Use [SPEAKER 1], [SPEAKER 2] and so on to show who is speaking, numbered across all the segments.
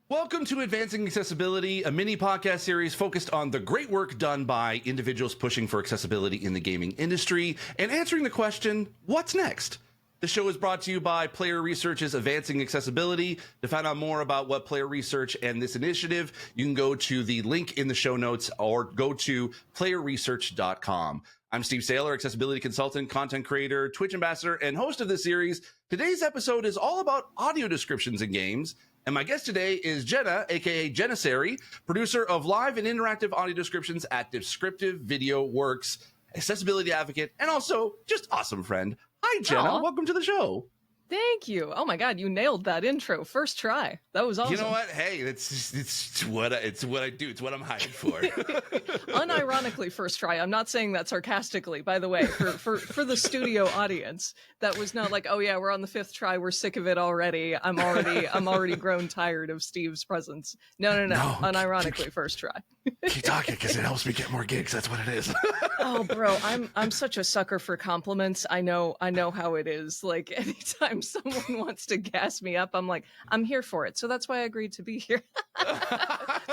[SPEAKER 1] Welcome to Advancing Accessibility, a mini podcast series focused on the great work done by individuals pushing for accessibility in the gaming industry and answering the question, what's next? The show is brought to you by Player Research's Advancing Accessibility. To find out more about what Player Research and this initiative, you can go to the link in the show notes or go to playerresearch.com. I'm Steve Saylor, accessibility consultant, content creator, Twitch ambassador, and host of this series. Today's episode is all about audio descriptions in games. And my guest today is Jenna, aka Jennissary, producer of live and interactive audio descriptions at Descriptive Video Works, accessibility advocate, and also just awesome friend. Hi, Jenna.
[SPEAKER 2] Aw.
[SPEAKER 1] Welcome to the show.
[SPEAKER 2] Thank you. Oh my God, you nailed that intro. First try. That was awesome.
[SPEAKER 1] You know what? Hey, it's what I do. It's what I'm hired for.
[SPEAKER 2] Unironically, first try. I'm not saying that sarcastically, by the way, for the studio audience. That was not like, oh yeah, we're on the fifth try. We're sick of it already. I'm already grown tired of Steve's presence. No. Unironically, first try.
[SPEAKER 1] Keep talking because it helps me get more gigs. That's what it is.
[SPEAKER 2] Oh, bro, I'm such a sucker for compliments. I know how it is. Like anytime someone wants to gas me up, I'm like, I'm here for it. So that's why I agreed to be here.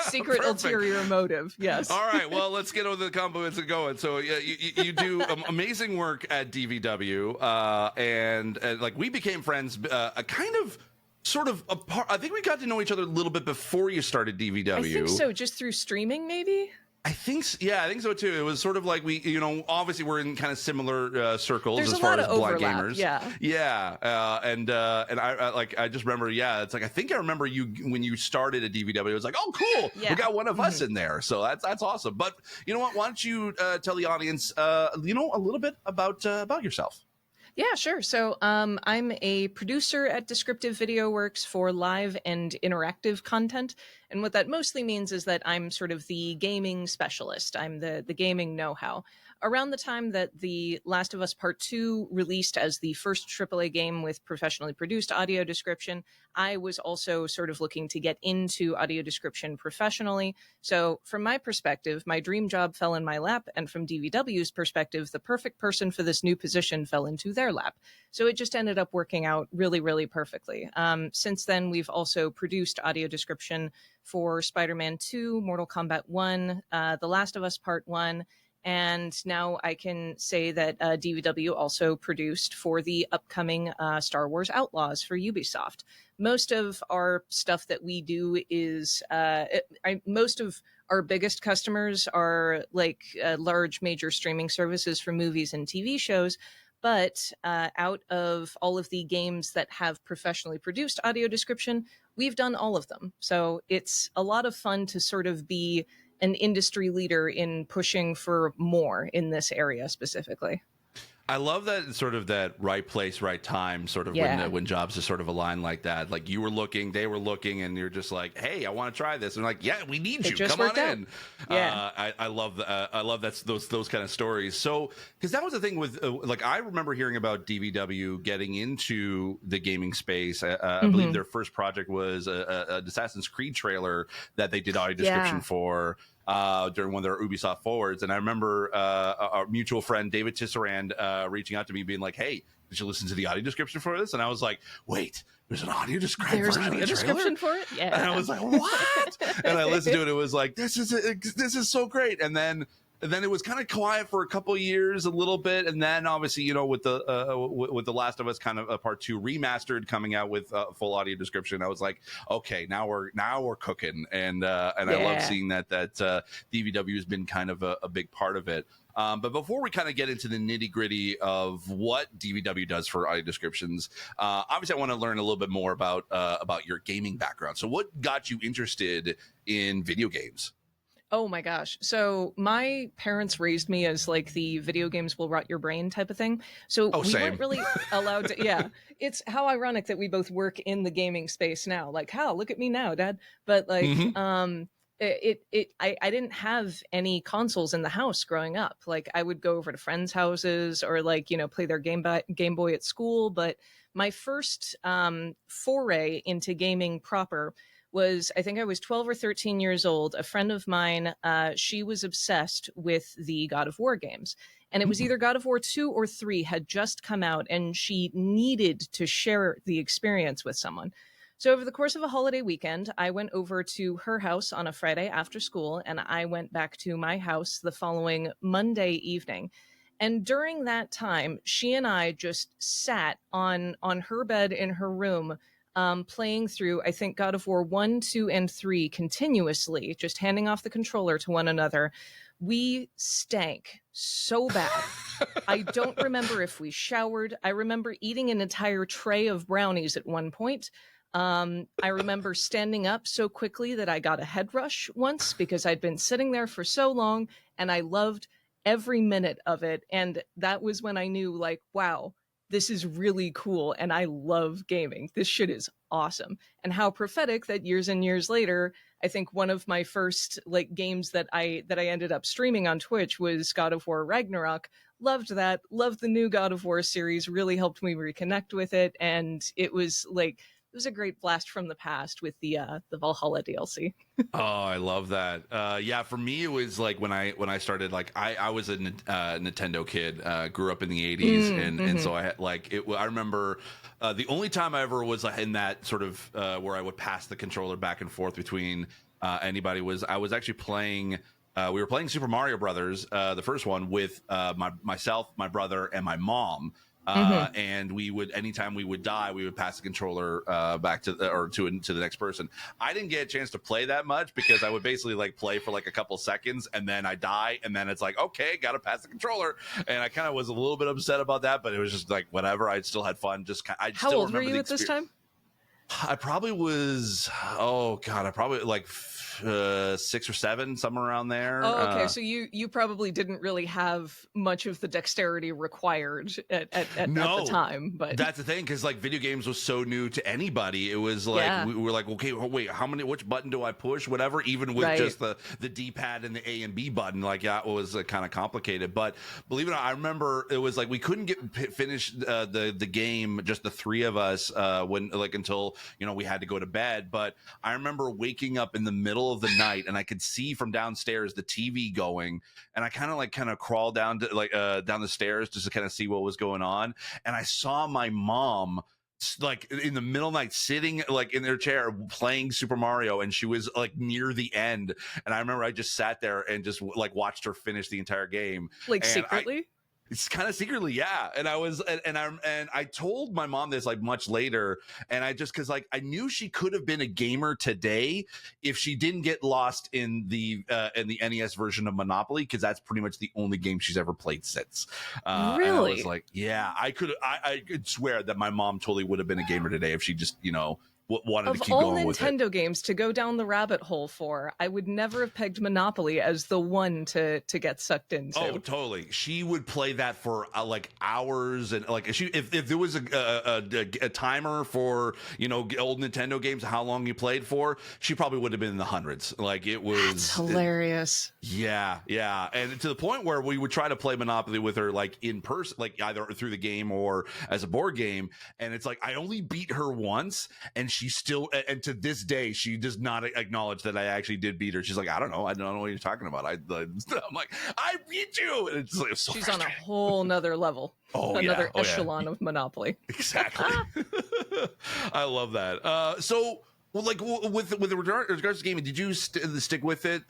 [SPEAKER 2] Secret
[SPEAKER 1] Perfect.
[SPEAKER 2] Ulterior motive. Yes.
[SPEAKER 1] All right. Well, let's get over the compliments and going. So you do amazing work at DVW, and like we became friends, kind of. Sort of apart. I think we got to know each other a little bit before you started DVW.
[SPEAKER 2] I think so, just through streaming, maybe.
[SPEAKER 1] I think so too. It was sort of like we, obviously we're in kind of similar circles.
[SPEAKER 2] There's
[SPEAKER 1] as
[SPEAKER 2] a
[SPEAKER 1] far
[SPEAKER 2] lot
[SPEAKER 1] as
[SPEAKER 2] of
[SPEAKER 1] blind
[SPEAKER 2] overlap,
[SPEAKER 1] gamers.
[SPEAKER 2] yeah.
[SPEAKER 1] And I just remember, it's like I think I remember you when you started at DVW. It was like, oh, cool,
[SPEAKER 2] Yeah.
[SPEAKER 1] we got one of us in there, so that's awesome. But you know what? Why don't you tell the audience, a little bit about yourself?
[SPEAKER 2] Yeah, sure. So I'm a producer at Descriptive Video Works for live and interactive content. And what that mostly means is that I'm sort of the gaming specialist. I'm the gaming know-how. Around the time that The Last of Us Part 2 released as the first AAA game with professionally produced audio description, I was also sort of looking to get into audio description professionally. So from my perspective, my dream job fell in my lap, and from DVW's perspective, the perfect person for this new position fell into their lap. So it just ended up working out really, really perfectly. Since then, we've also produced audio description for Spider-Man 2, Mortal Kombat 1, The Last of Us Part 1, and now I can say that DVW also produced for the upcoming Star Wars Outlaws for Ubisoft. Most of our stuff that we do is, most of our biggest customers are like large major streaming services for movies and TV shows. But out of all of the games that have professionally produced audio description, we've done all of them. So it's a lot of fun to sort of be an industry leader in pushing for more in this area specifically.
[SPEAKER 1] I love that sort of that right place, right time, sort of when jobs just sort of align like that. Like you were looking, they were looking, and you're just like, "Hey, I want to try this." And like, "Yeah, we need you. Come on in."
[SPEAKER 2] Yeah,
[SPEAKER 1] I love those kind of stories. So because that was the thing with like I remember hearing about DVW getting into the gaming space. I believe their first project was an Assassin's Creed trailer that they did audio description for. During one of their Ubisoft forwards. And I remember our mutual friend, David Tisserand, reaching out to me being like, hey, did you listen to the audio description for this? And I was like, wait, there's an audio
[SPEAKER 2] description for it? Yeah.
[SPEAKER 1] And I was like, what? And I listened to it. It was like, this is so great. And then it was kind of quiet for a couple of years, a little bit, and then obviously, with the Last of Us kind of Part 2 remastered coming out with full audio description, I was like, okay, now we're cooking, and I love seeing that DVW has been kind of a big part of it. But before we kind of get into the nitty gritty of what DVW does for audio descriptions, obviously I want to learn a little bit more about your gaming background. So, what got you interested in video games?
[SPEAKER 2] Oh my gosh. So my parents raised me as like the video games will rot your brain type of thing. So we weren't really allowed to, yeah. It's how ironic that we both work in the gaming space now. Like, how, look at me now, Dad. But like, I didn't have any consoles in the house growing up. Like I would go over to friends' houses or like, play their Game Boy at school. But my first foray into gaming proper was, I think I was 12 or 13 years old. A friend of mine, she was obsessed with the God of War games. And it was either God of War 2 or 3 had just come out, and she needed to share the experience with someone. So over the course of a holiday weekend, I went over to her house on a Friday after school, and I went back to my house the following Monday evening. And during that time, she and I just sat on her bed in her room, playing through, I think, God of War 1, 2, and 3 continuously, just handing off the controller to one another. We stank so bad. I don't remember if we showered. I remember eating an entire tray of brownies at one point. I remember standing up so quickly that I got a head rush once because I'd been sitting there for so long, and I loved every minute of it. And that was when I knew, like, wow, this is really cool. And I love gaming. This shit is awesome. And how prophetic that years and years later, I think one of my first like games that I ended up streaming on Twitch was God of War Ragnarok. Loved that. Loved the new God of War series. Really helped me reconnect with it. And it was like, it was a great blast from the past with the Valhalla DLC.
[SPEAKER 1] Oh, I love that. Yeah, for me, it was like when I started, like I was a Nintendo kid, grew up in the 80s, and so I had like it. I remember the only time I ever was in that sort of where I would pass the controller back and forth between anybody was I was actually playing. We were playing Super Mario Brothers, the first one, with myself, my brother, and my mom. And we would, anytime we would die, we would pass the controller back to the next person. I didn't get a chance to play that much because I would basically like play for like a couple seconds and then I die, and then it's like, okay, gotta pass the controller. And I kind of was a little bit upset about that, but it was just like whatever. I still had fun.
[SPEAKER 2] How old were you at this time?
[SPEAKER 1] I probably was, oh god, I probably like 6 or 7, somewhere around there.
[SPEAKER 2] Oh, okay. So you probably didn't really have much of the dexterity required at the time, but
[SPEAKER 1] that's the thing, because like video games was so new to anybody. It was like we were like, okay, wait, which button do I push? Whatever, even with just the D-pad and the A and B button, like that was kind of complicated. But believe it or not, I remember it was like we couldn't finish the game, just the three of us, until we had to go to bed. But I remember waking up in the middle of the night and I could see from downstairs the TV going, and I kind of crawled down to down the stairs just to kind of see what was going on, and I saw my mom like in the middle of the night sitting like in their chair playing Super Mario, and she was like near the end, and I remember I just sat there and just like watched her finish the entire game,
[SPEAKER 2] like secretly.
[SPEAKER 1] It's kind of secretly, yeah. And I told my mom this like much later, and I just, because like I knew she could have been a gamer today if she didn't get lost in the NES version of Monopoly, because that's pretty much the only game she's ever played since.
[SPEAKER 2] Really?
[SPEAKER 1] And I was like, yeah, I could swear that my mom totally would have been a gamer today if she just wanted to keep going with it.
[SPEAKER 2] Of all Nintendo games to go down the rabbit hole for, I would never have pegged Monopoly as the one to get sucked into.
[SPEAKER 1] Oh, totally. She would play that for like hours, and like if there was a timer for old Nintendo games, how long you played for, she probably would have been in the hundreds. Like it was
[SPEAKER 2] That's hilarious.
[SPEAKER 1] Yeah, and to the point where we would try to play Monopoly with her like in person, like either through the game or as a board game, and it's like I only beat her once, and she still, and to this day, she does not acknowledge that I actually did beat her. She's like, I don't know what you're talking about. I'm like, I beat you. And it's like, so
[SPEAKER 2] she's on a whole nother level. Another echelon of Monopoly.
[SPEAKER 1] Exactly. I love that. So, well, like with regards to gaming, did you stick with it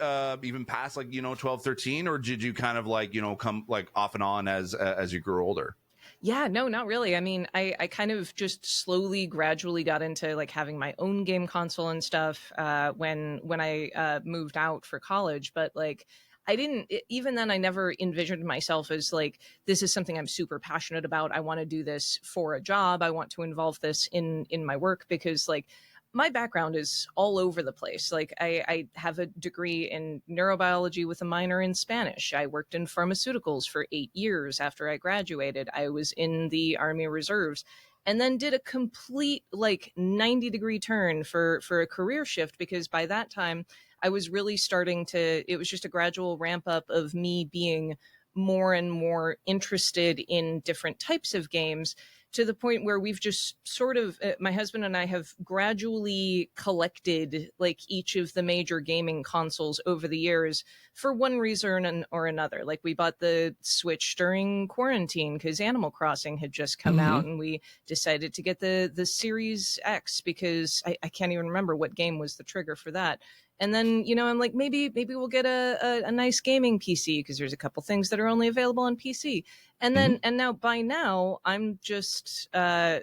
[SPEAKER 1] even past 12, 13, or did you kind of come like off and on as you grew older?
[SPEAKER 2] Yeah, no, not really. I mean, I kind of just slowly, gradually got into like having my own game console and stuff when I moved out for college. But like, even then, I never envisioned myself as like, this is something I'm super passionate about. I want to do this for a job. I want to involve this in my work, because like, my background is all over the place. Like I have a degree in neurobiology with a minor in Spanish. I worked in pharmaceuticals for 8 years after I graduated. I was in the Army Reserves, and then did a complete like 90-degree turn for a career shift, because by that time I was really it was just a gradual ramp up of me being more and more interested in different types of games, to the point where we've just sort of, my husband and I have gradually collected like each of the major gaming consoles over the years for one reason or another. Like we bought the Switch during quarantine because Animal Crossing had just come out, and we decided to get the Series X because I can't even remember what game was the trigger for that. And then, I'm like, maybe we'll get a nice gaming PC because there's a couple things that are only available on PC. And then, and now by now, I'm just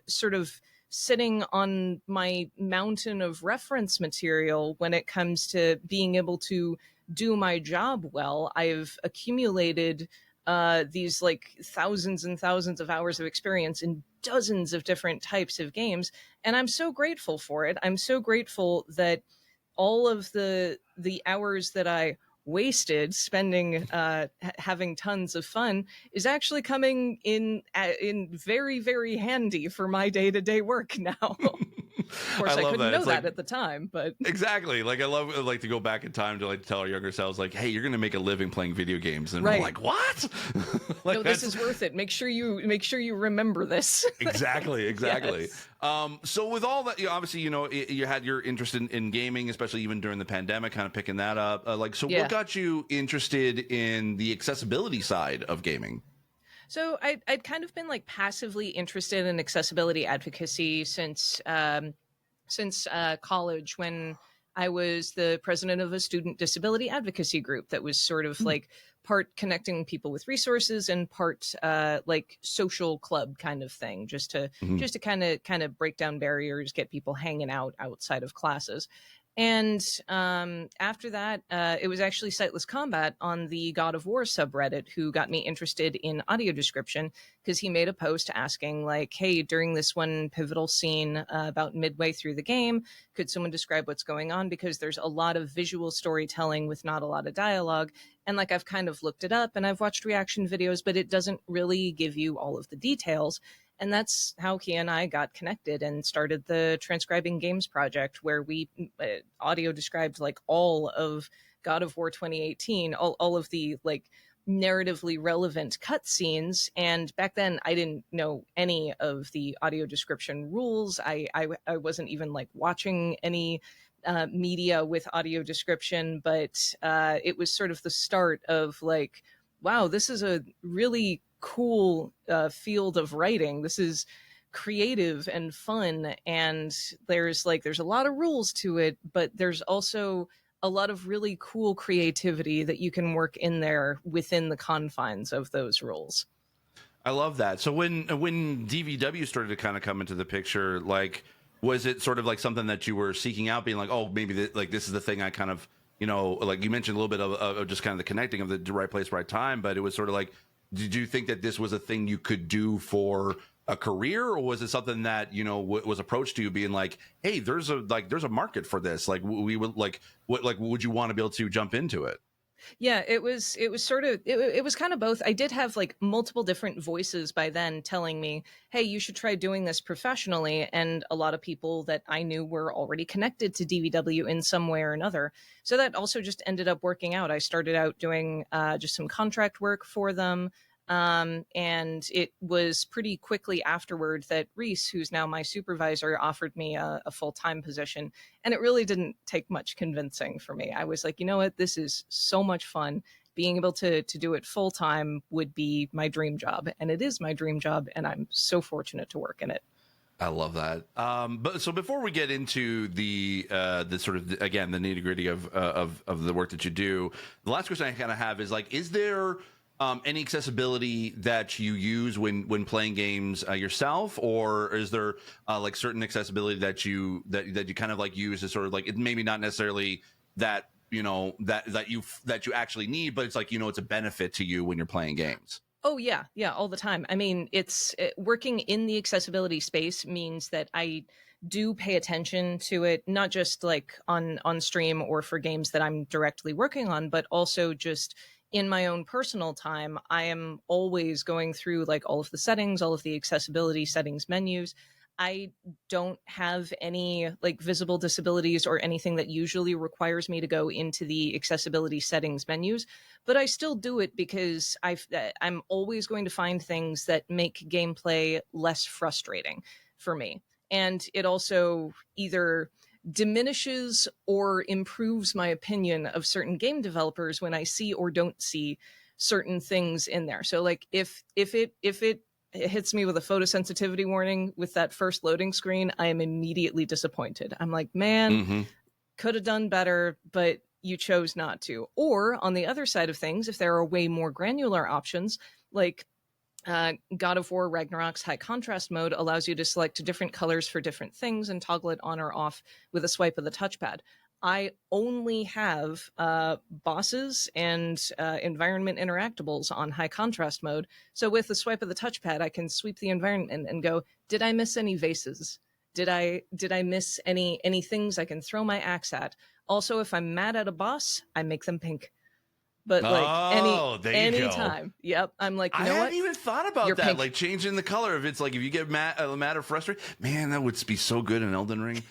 [SPEAKER 2] sort of sitting on my mountain of reference material when it comes to being able to do my job well. I've accumulated these like thousands and thousands of hours of experience in dozens of different types of games. And I'm so grateful for it. I'm so grateful that all of the hours that I wasted spending having tons of fun is actually coming in very, very handy for my day-to-day work now. Of course, I couldn't know that at the time, but
[SPEAKER 1] exactly. Like I love like to go back in time to like tell our younger selves, like, "Hey, you're going to make a living playing video games," and we're like, "What?"
[SPEAKER 2] Like, no, this is worth it. Make sure you remember this.
[SPEAKER 1] Exactly.
[SPEAKER 2] Yes.
[SPEAKER 1] So with all that, obviously, you had your interest in gaming, especially even during the pandemic, kind of picking that up. What got you interested in the accessibility side of gaming?
[SPEAKER 2] So I'd kind of been like passively interested in accessibility advocacy since college, when I was the president of a student disability advocacy group that was sort of like part connecting people with resources and part like social club kind of thing, just to kind of break down barriers, get people hanging out outside of classes. And after that, it was actually Sightless Combat on the God of War subreddit who got me interested in audio description, because he made a post asking like, hey, during this one pivotal scene about midway through the game, could someone describe what's going on? Because there's a lot of visual storytelling with not a lot of dialogue. And like, I've kind of looked it up and I've watched reaction videos, but it doesn't really give you all of the details. And that's how he and I got connected and started the Transcribing Games project, where we audio described like all of God of War 2018, all of the like narratively relevant cutscenes. And back then I didn't know any of the audio description rules. I wasn't even like watching any media with audio description, but it was sort of the start of like, wow, this is a really cool field of writing. This is creative and fun, and there's a lot of rules to it, but there's also a lot of really cool creativity that you can work in there within the confines of those rules.
[SPEAKER 1] I love that. So when DVW started to kind of come into the picture, like, was it sort of like something that you were seeking out, being like, oh, maybe this is the thing I kind of, like you mentioned a little bit of just kind of the connecting of the right place, right time, but it was sort of like, did you think that this was a thing you could do for a career, or was it something that was approached to you being like, hey, there's a market for this, like we would like, what, like, would you want to be able to jump into it?
[SPEAKER 2] Yeah, it was sort of, it was kind of both. I did have like multiple different voices by then telling me, hey, you should try doing this professionally. And a lot of people that I knew were already connected to DVW in some way or another. So that also just ended up working out. I started out doing just some contract work for them. And it was pretty quickly afterward that Reese, who's now my supervisor, offered me a full-time position. And it really didn't take much convincing for me. I was like, you know what, this is so much fun. Being able to do it full-time would be my dream job. And it is my dream job. And I'm so fortunate to work in it.
[SPEAKER 1] I love that. But so before we get into the sort of, again, the nitty gritty of the work that you do, the last question I kind of have is like, is there any accessibility that you use when playing games yourself, or is there like certain accessibility that you kind of like use as sort of like, it maybe not necessarily that that you actually need, but it's like it's a benefit to you when you're playing games?
[SPEAKER 2] Oh yeah, all the time. I mean, working in the accessibility space means that I do pay attention to it, not just like on stream or for games that I'm directly working on, but also just in my own personal time. I am always going through like all of the settings, all of the accessibility settings menus. I don't have any like visible disabilities or anything that usually requires me to go into the accessibility settings menus, but I still do it because I'm always going to find things that make gameplay less frustrating for me. And it also either diminishes or improves my opinion of certain game developers when I see or don't see certain things in there. So like if it hits me with a photosensitivity warning with that first loading screen, I am immediately disappointed. I'm like, man, could have done better, but you chose not to. Or on the other side of things, if there are way more granular options, like God of War Ragnarok's high contrast mode allows you to select different colors for different things and toggle it on or off with a swipe of the touchpad. I only have bosses and environment interactables on high contrast mode. So with the swipe of the touchpad, I can sweep the environment and go, did I miss any vases? Did I miss any things I can throw my axe at? Also, if I'm mad at a boss, I make them pink. But like anytime. Yep. I'm like, you know
[SPEAKER 1] I
[SPEAKER 2] what?
[SPEAKER 1] hadn't even thought about that.
[SPEAKER 2] Pink.
[SPEAKER 1] Like changing the color. If it's like, if you get mad or frustrated, man, that would be so good in Elden Ring.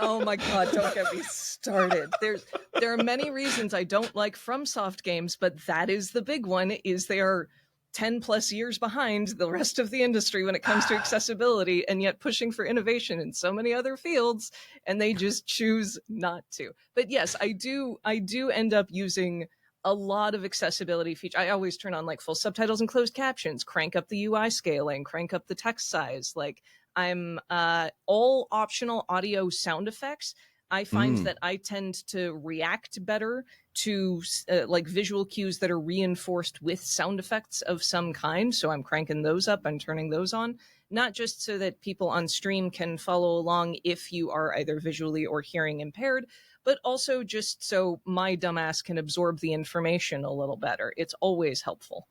[SPEAKER 2] Oh my God, don't get me started. There are many reasons I don't like FromSoft games, but that is the big one, is they are 10 plus years behind the rest of the industry when it comes to accessibility, and yet pushing for innovation in so many other fields, and they just choose not to. But yes, I do end up using a lot of accessibility features. I always turn on like full subtitles and closed captions, crank up the UI scaling, crank up the text size. Like I'm all optional audio sound effects. I find that I tend to react better to like visual cues that are reinforced with sound effects of some kind. So I'm cranking those up and turning those on, not just so that people on stream can follow along if you are either visually or hearing impaired, but also just so my dumbass can absorb the information a little better. It's always helpful.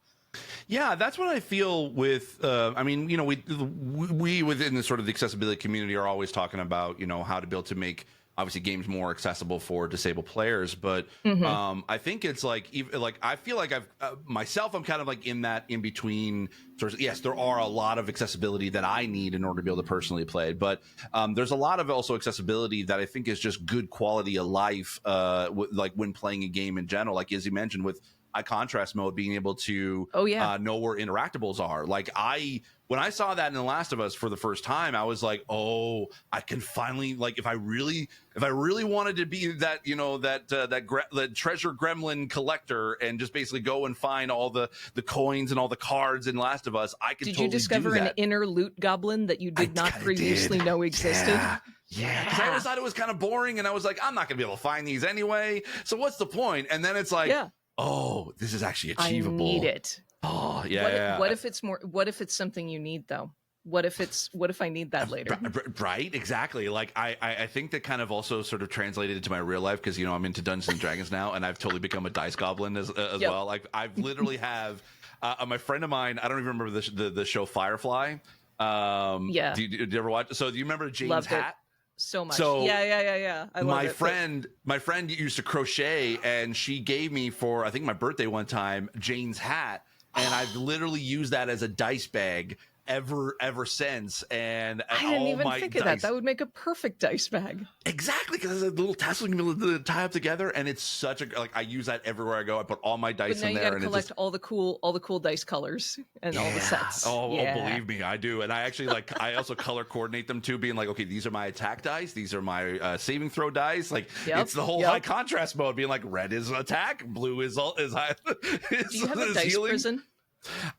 [SPEAKER 1] Yeah, that's what I feel with, I mean, you know, we within the sort of the accessibility community are always talking about, you know, how to be able to make obviously games more accessible for disabled players. But I think it's like, I feel like I've myself, I'm kind of like in that in between sort of, yes, there are a lot of accessibility that I need in order to be able to personally play it. But there's a lot of also accessibility that I think is just good quality of life, like when playing a game in general, like as you mentioned with high contrast mode, being able to know where interactables are. Like when I saw that in The Last of Us for the first time, I was like, oh, I can finally, like, if I really wanted to be that, you know, that treasure gremlin collector and just basically go and find all the coins and all the cards in Last of Us, I could totally do that. Did you discover
[SPEAKER 2] an inner loot goblin that you did not previously know existed?
[SPEAKER 1] Yeah, because I always thought it was kind of boring, and I was like, I'm not going to be able to find these anyway, so what's the point? And then it's like, oh, this is actually achievable.
[SPEAKER 2] I need it.
[SPEAKER 1] Oh, yeah.
[SPEAKER 2] What if it's more? What if it's something you need though? What if I need that later?
[SPEAKER 1] Right, exactly. Like I think that kind of also sort of translated into my real life, because you know I'm into Dungeons and Dragons now, and I've totally become a dice goblin as well. Like I've literally have my friend of mine. I don't even remember the show Firefly. Did you ever watch? So do you remember Jane's
[SPEAKER 2] Loved
[SPEAKER 1] hat?
[SPEAKER 2] So much. Yeah. I love it.
[SPEAKER 1] My friend used to crochet, and she gave me for I think my birthday one time Jane's hat, and I've literally used that as a dice bag ever since. And
[SPEAKER 2] I didn't even think of that. That would make a perfect dice bag.
[SPEAKER 1] Exactly, because there's a little tassel you can be able to tie up together, and it's such a like I use that everywhere I go. I put all my dice in there.
[SPEAKER 2] You gotta collect all the cool dice colors and all the sets.
[SPEAKER 1] Oh, believe me, I do. And I actually I also color coordinate them too, being like, okay, these are my attack dice, these are my saving throw dice. Like it's the whole high contrast mode, being like red is attack, blue is high.
[SPEAKER 2] Do you have a dice prison?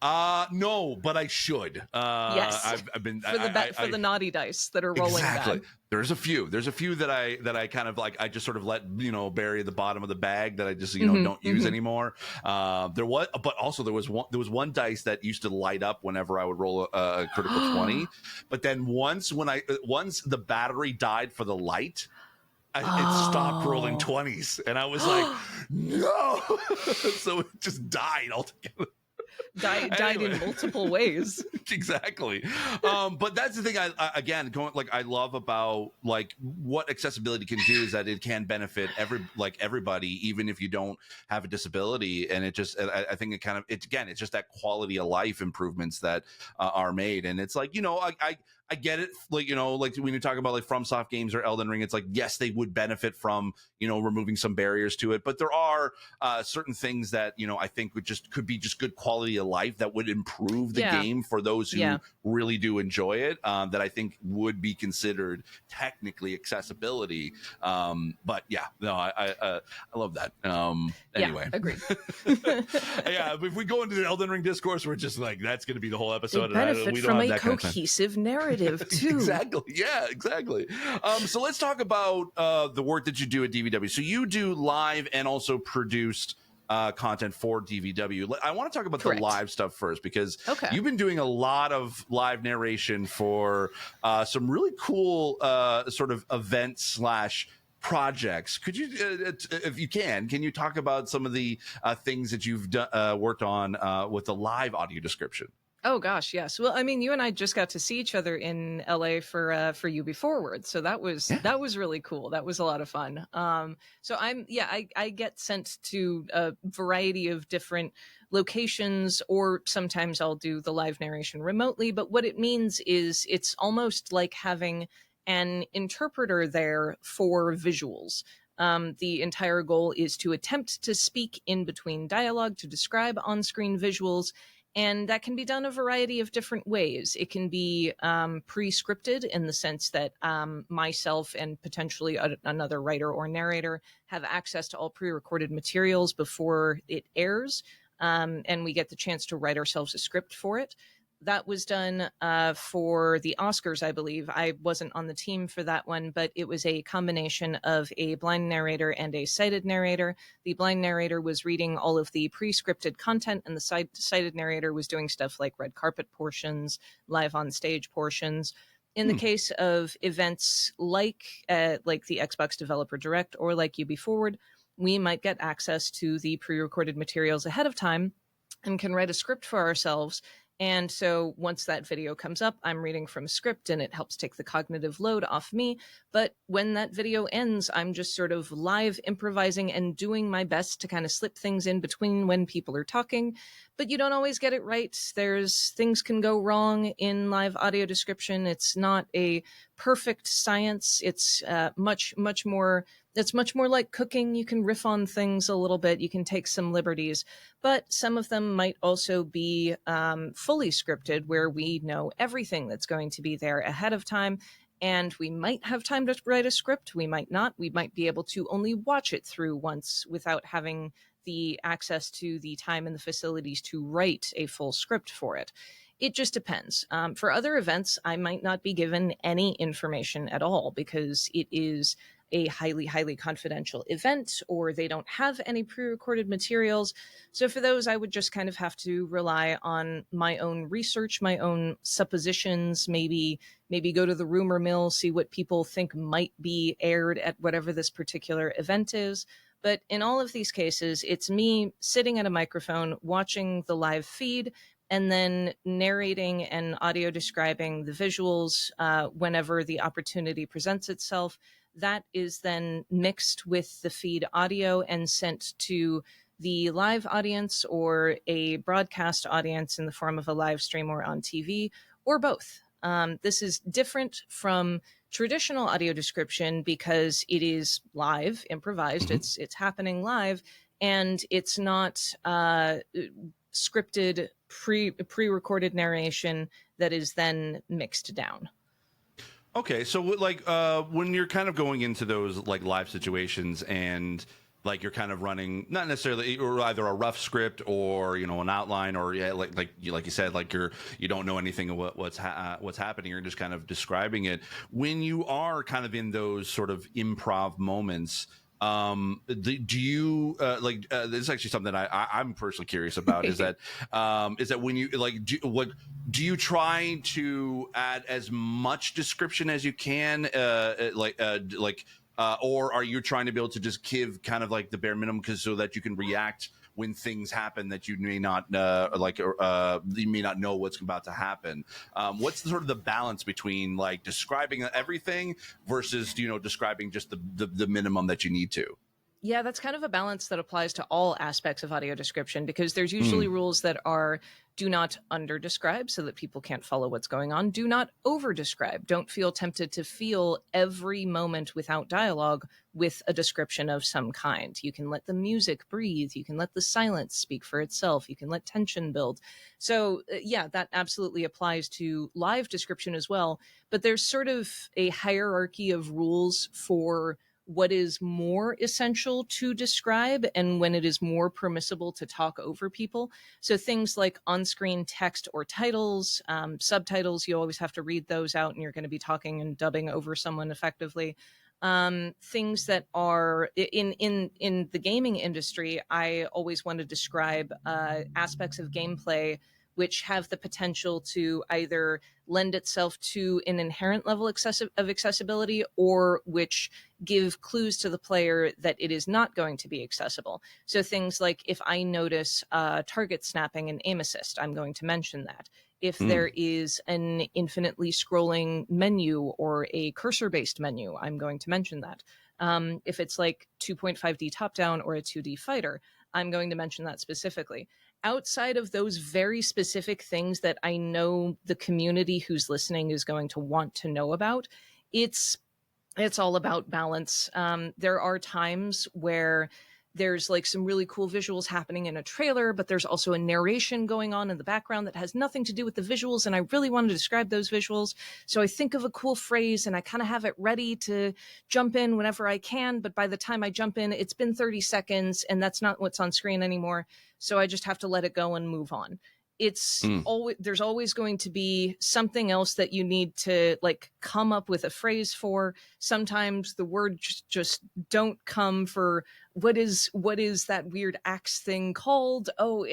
[SPEAKER 1] No, but I should.
[SPEAKER 2] Yes,
[SPEAKER 1] I've been
[SPEAKER 2] for the naughty dice that are rolling bad.
[SPEAKER 1] There's a few that I kind of like, I just sort of let, you know, bury at the bottom of the bag that I just, you know, don't use anymore. There was one dice that used to light up whenever I would roll a critical 20, but then once the battery died for the light, it stopped rolling 20s, and I was like, no. So it just died altogether.
[SPEAKER 2] Died in multiple ways.
[SPEAKER 1] Exactly. But that's the thing I love about like what accessibility can do, is that it can benefit everybody, even if you don't have a disability. And it just, I think it's just that quality of life improvements that are made. And it's like, you know, I get it. Like, you know, like when you talk about like FromSoft games or Elden Ring, it's like, yes, they would benefit from, you know, removing some barriers to it. But there are certain things that, you know, I think could be just good quality of life that would improve the game for those who really do enjoy it, that I think would be considered technically accessibility. But yeah, no, I love that. Anyway.
[SPEAKER 2] Yeah, agreed.
[SPEAKER 1] Yeah, if we go into the Elden Ring discourse, we're just like, that's going to be the whole episode.
[SPEAKER 2] They benefit from a cohesive narrative too.
[SPEAKER 1] Exactly. Yeah, exactly. So let's talk about the work that you do at DVW. So you do live and also produced content for DVW. I want to talk about the live stuff first, because you've been doing a lot of live narration for some really cool sort of events / projects. Could you, if you can you talk about some of the things that you've worked on with the live audio description?
[SPEAKER 2] Oh gosh, yes. Well, I mean, you and I just got to see each other in LA for UB Forward, so that was really cool. That was a lot of fun. So I get sent to a variety of different locations, or sometimes I'll do the live narration remotely. But what it means is it's almost like having an interpreter there for visuals. The entire goal is to attempt to speak in between dialogue to describe on-screen visuals. And that can be done a variety of different ways. It can be pre-scripted in the sense that myself and potentially another writer or narrator have access to all pre-recorded materials before it airs, and we get the chance to write ourselves a script for it. That was done for the Oscars, I believe. I wasn't on the team for that one, but it was a combination of a blind narrator and a sighted narrator. The blind narrator was reading all of the pre-scripted content, and the sighted narrator was doing stuff like red carpet portions, live on stage portions. In the case of events like the Xbox Developer Direct or like UB Forward, we might get access to the pre-recorded materials ahead of time and can write a script for ourselves. And so once that video comes up, I'm reading from a script and it helps take the cognitive load off me. But when that video ends, I'm just sort of live improvising and doing my best to kind of slip things in between when people are talking. But you don't always get it right. Things can go wrong in live audio description. It's not a perfect science. It's much more like cooking. You can riff on things a little bit. You can take some liberties, but some of them might also be fully scripted, where we know everything that's going to be there ahead of time. And we might have time to write a script. We might not. We might be able to only watch it through once without having the access to the time and the facilities to write a full script for it. It just depends. For other events, I might not be given any information at all because it is a highly, highly confidential event, or they don't have any pre-recorded materials. So for those, I would just kind of have to rely on my own research, my own suppositions, maybe go to the rumor mill, see what people think might be aired at whatever this particular event is. But in all of these cases, it's me sitting at a microphone, watching the live feed, and then narrating and audio describing the visuals whenever the opportunity presents itself. That is then mixed with the feed audio and sent to the live audience or a broadcast audience in the form of a live stream or on TV, or both. This is different from traditional audio description because it is live, improvised. Mm-hmm. It's happening live, and it's not scripted, pre-recorded narration that is then mixed down.
[SPEAKER 1] Okay, so like when you're kind of going into those like live situations and like you're kind of running not necessarily or either a rough script or an outline, or like you said, like you don't know anything of what's happening, you're just kind of describing it. When you are kind of in those sort of improv moments, do you this is actually something I'm personally curious about is that when you do you try to add as much description as you can, or are you trying to be able to just give kind of like the bare minimum so that you can react when things happen that you may not you may not know what's about to happen? What's sort of the balance between like describing everything versus describing just the minimum that you need to?
[SPEAKER 2] Yeah, that's kind of a balance that applies to all aspects of audio description, because there's usually
[SPEAKER 1] Mm,
[SPEAKER 2] rules that are: do not under describe so that people can't follow what's going on. Do not over describe. Don't feel tempted to feel every moment without dialogue with a description of some kind. You can let the music breathe. You can let the silence speak for itself. You can let tension build. So, yeah, that absolutely applies to live description as well. But there's sort of a hierarchy of rules for what is more essential to describe and when it is more permissible to talk over people. So things like on-screen text or titles, subtitles, you always have to read those out, and you're going to be talking and dubbing over someone effectively. Things that are in the gaming industry, I always want to describe aspects of gameplay which have the potential to either lend itself to an inherent level of accessibility, or which give clues to the player that it is not going to be accessible. So things like, if I notice target snapping and aim assist, I'm going to mention that. If
[SPEAKER 1] mm.
[SPEAKER 2] there is an infinitely scrolling menu or a cursor-based menu, I'm going to mention that. If it's like 2.5D top-down or a 2D fighter, I'm going to mention that specifically. Outside of those very specific things that I know the community who's listening is going to want to know about, it's all about balance. There are times where there's like some really cool visuals happening in a trailer, but there's also a narration going on in the background that has nothing to do with the visuals, and I really want to describe those visuals. So I think of a cool phrase and I kind of have it ready to jump in whenever I can, but by the time I jump in, it's been 30 seconds and that's not what's on screen anymore. So I just have to let it go and move on. It's
[SPEAKER 1] Mm.
[SPEAKER 2] always, there's always going to be something else that you need to like come up with a phrase for. Sometimes the words just don't come for what is that weird axe thing called? Oh,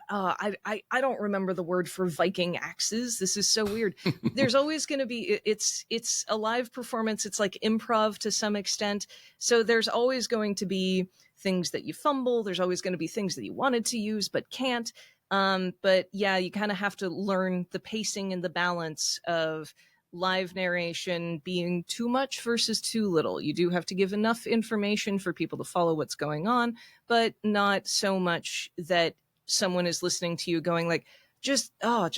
[SPEAKER 2] I don't remember the word for Viking axes. This is so weird. There's always going to be, it's a live performance. It's like improv to some extent. So there's always going to be things that you fumble. There's always going to be things that you wanted to use but can't. But yeah, you kind of have to learn the pacing and the balance of live narration being too much versus too little. You do have to give enough information for people to follow what's going on, but not so much that someone is listening to you going like, just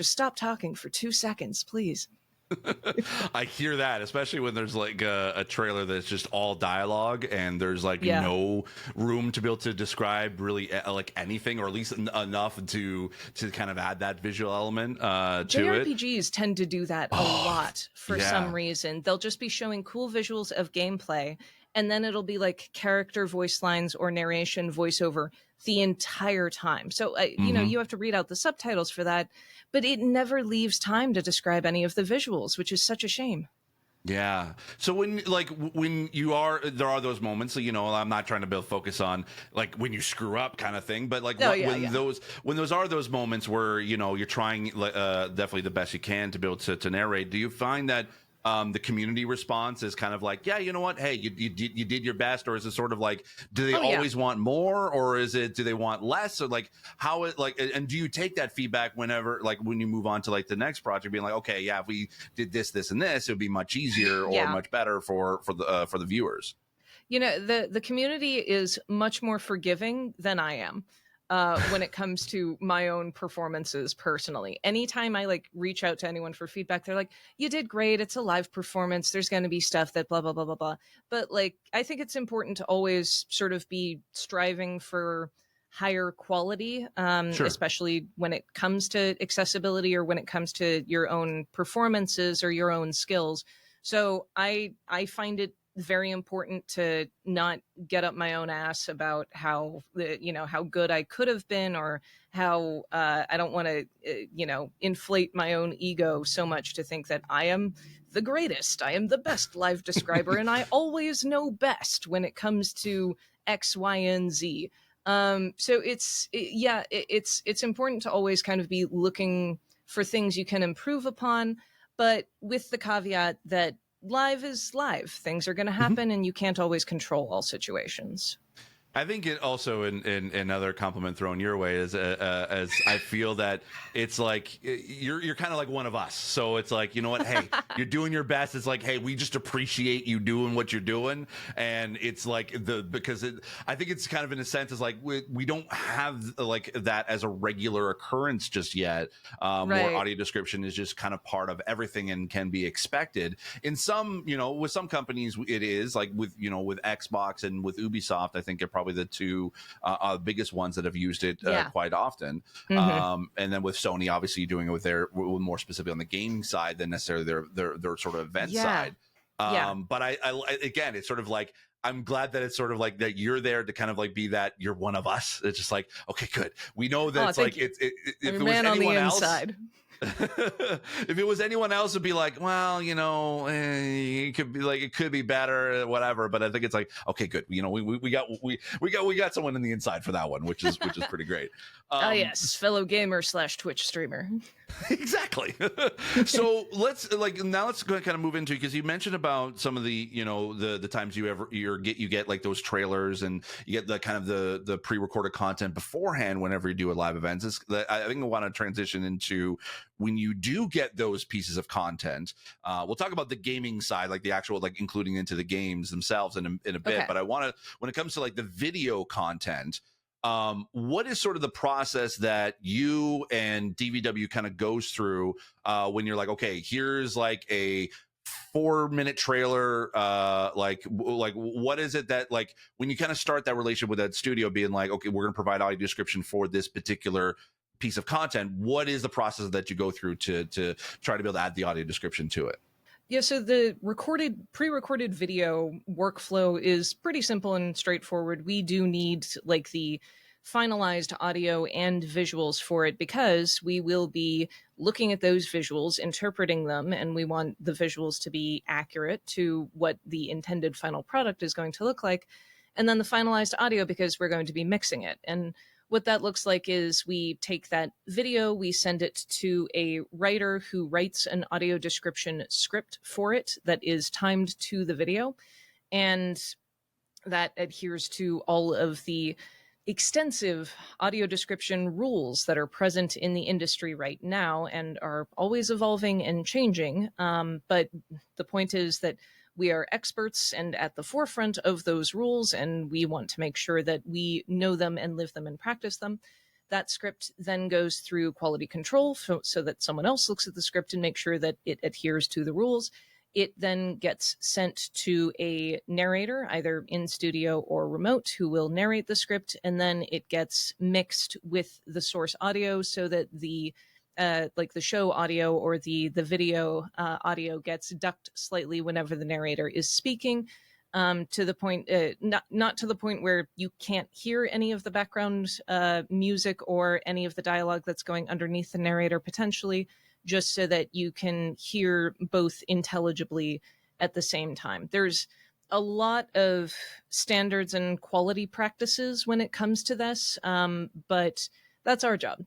[SPEAKER 2] stop talking for 2 seconds, please.
[SPEAKER 1] I hear that, especially when there's like a trailer that's just all dialogue and there's like
[SPEAKER 2] Yeah.
[SPEAKER 1] no room to be able to describe really like anything, or at least enough to kind of add that visual element to it.
[SPEAKER 2] JRPGs tend to do that a lot for
[SPEAKER 1] yeah.
[SPEAKER 2] some reason. They'll just be showing cool visuals of gameplay, and then it'll be like character voice lines or narration voiceover the entire time. So, you have to read out the subtitles for that, but it never leaves time to describe any of the visuals, which is such a shame.
[SPEAKER 1] Yeah. So when there are those moments, I'm not trying to build focus on like when you screw up kind of thing, but like when those are those moments where, you're trying definitely the best you can to be able to narrate, do you find that the community response is kind of like, yeah, you know what? Hey, you did your best, or is it sort of like, do they always want more, or do they want less, or like how it like? And do you take that feedback whenever, like when you move on to like the next project, being like, okay, yeah, if we did this, this, and this, it would be much easier or much better for the viewers.
[SPEAKER 2] The community is much more forgiving than I am. When it comes to my own performances personally. Anytime I like reach out to anyone for feedback, they're like, you did great. It's a live performance. There's going to be stuff that blah, blah, blah, blah, blah. But like, I think it's important to always sort of be striving for higher quality,
[SPEAKER 1] Sure.
[SPEAKER 2] especially when it comes to accessibility or when it comes to your own performances or your own skills. So I find it very important to not get up my own ass about how good I could have been, or how I don't want to inflate my own ego so much to think that I am the greatest, I am the best live describer, and I always know best when it comes to X, Y, and Z. So it's important to always kind of be looking for things you can improve upon, but with the caveat that live is live. Things are going to happen, and you can't always control all situations.
[SPEAKER 1] I think it also in another compliment thrown your way is as I feel that it's like you're kind of like one of us. So it's like, you know what? Hey, you're doing your best. It's like, hey, we just appreciate you doing what you're doing. And it's like I think it's kind of in a sense is like we don't have like that as a regular occurrence just yet. More audio description is just kind of part of everything and can be expected. In some, with some companies it is like with Xbox and with Ubisoft, I think they're probably the two biggest ones that have used it quite often. And then with Sony, obviously doing it with more specifically on the gaming side than necessarily their sort of event side. But I again, it's sort of like, I'm glad that it's sort of like that you're there to kind of like be that you're one of us. It's just like, okay, good. We know that it's like if it was anyone else. If it was anyone else, it'd be like, well, it could be like it could be better, whatever. But I think it's like, okay, good. We got someone in the inside for that one, which is pretty great.
[SPEAKER 2] Yes, fellow gamer / Twitch streamer.
[SPEAKER 1] Exactly. So let's go kind of move into, because you mentioned about some of the the times you get like those trailers and you get the kind of the pre-recorded content beforehand whenever you do a live event. I think I want to transition into when you do get those pieces of content. We'll talk about the gaming side, like the actual like including into the games themselves in a bit. Okay. But I want to, when it comes to like the video content, what is sort of the process that you and DVW kind of goes through when you're like, okay, here's like a 4-minute trailer, like what is it that, like, when you kind of start that relationship with that studio being like, okay, we're going to provide audio description for this particular piece of content, what is the process that you go through to try to be able to add the audio description to it?
[SPEAKER 2] Yeah, so the pre-recorded video workflow is pretty simple and straightforward. We do need like the finalized audio and visuals for it, because we will be looking at those visuals, interpreting them, and we want the visuals to be accurate to what the intended final product is going to look like. And then the finalized audio, because we're going to be mixing it. And what that looks like is we take that video, we send it to a writer who writes an audio description script for it that is timed to the video, and that adheres to all of the extensive audio description rules that are present in the industry right now and are always evolving and changing. But the point is that we are experts and at the forefront of those rules, and we want to make sure that we know them and live them and practice them. That script then goes through quality control so that someone else looks at the script and makes sure that it adheres to the rules. It then gets sent to a narrator, either in studio or remote, who will narrate the script, and then it gets mixed with the source audio so that the like the show audio or the video audio gets ducked slightly whenever the narrator is speaking, to the point, not to the point where you can't hear any of the background music or any of the dialogue that's going underneath the narrator potentially, just so that you can hear both intelligibly at the same time. There's a lot of standards and quality practices when it comes to this, but that's our job.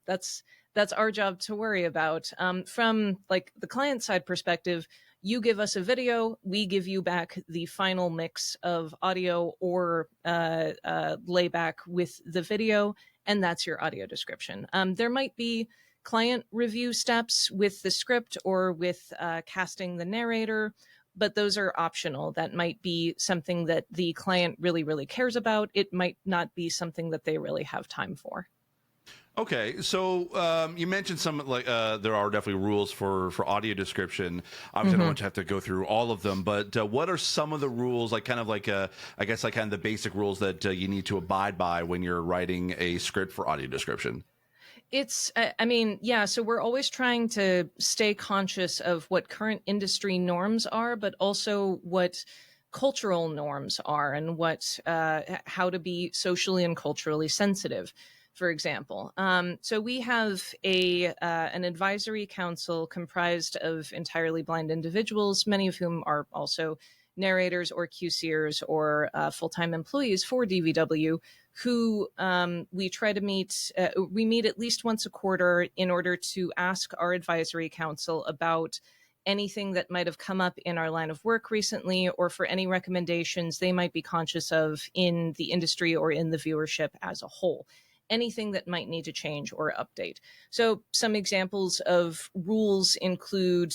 [SPEAKER 2] That's our job to worry about. From like the client side perspective, you give us a video, we give you back the final mix of audio or layback with the video, and that's your audio description. There might be client review steps with the script or with casting the narrator, but those are optional. That might be something that the client really, really cares about. It might not be something that they really have time for.
[SPEAKER 1] Okay, so you mentioned some, like there are definitely rules for audio description. Obviously, I don't want you to have to go through all of them, but what are some of the rules, like kind of like I guess like kind of the basic rules that you need to abide by when you're writing a script for audio description?
[SPEAKER 2] It's, I mean, yeah, so we're always trying to stay conscious of what current industry norms are, but also what cultural norms are and what how to be socially and culturally sensitive, for example. So we have an advisory council comprised of entirely blind individuals, many of whom are also narrators or QCers or full-time employees for DVW, who we try to meet. We meet at least once a quarter in order to ask our advisory council about anything that might have come up in our line of work recently, or for any recommendations they might be conscious of in the industry or in the viewership as a whole. Anything that might need to change or update. So some examples of rules include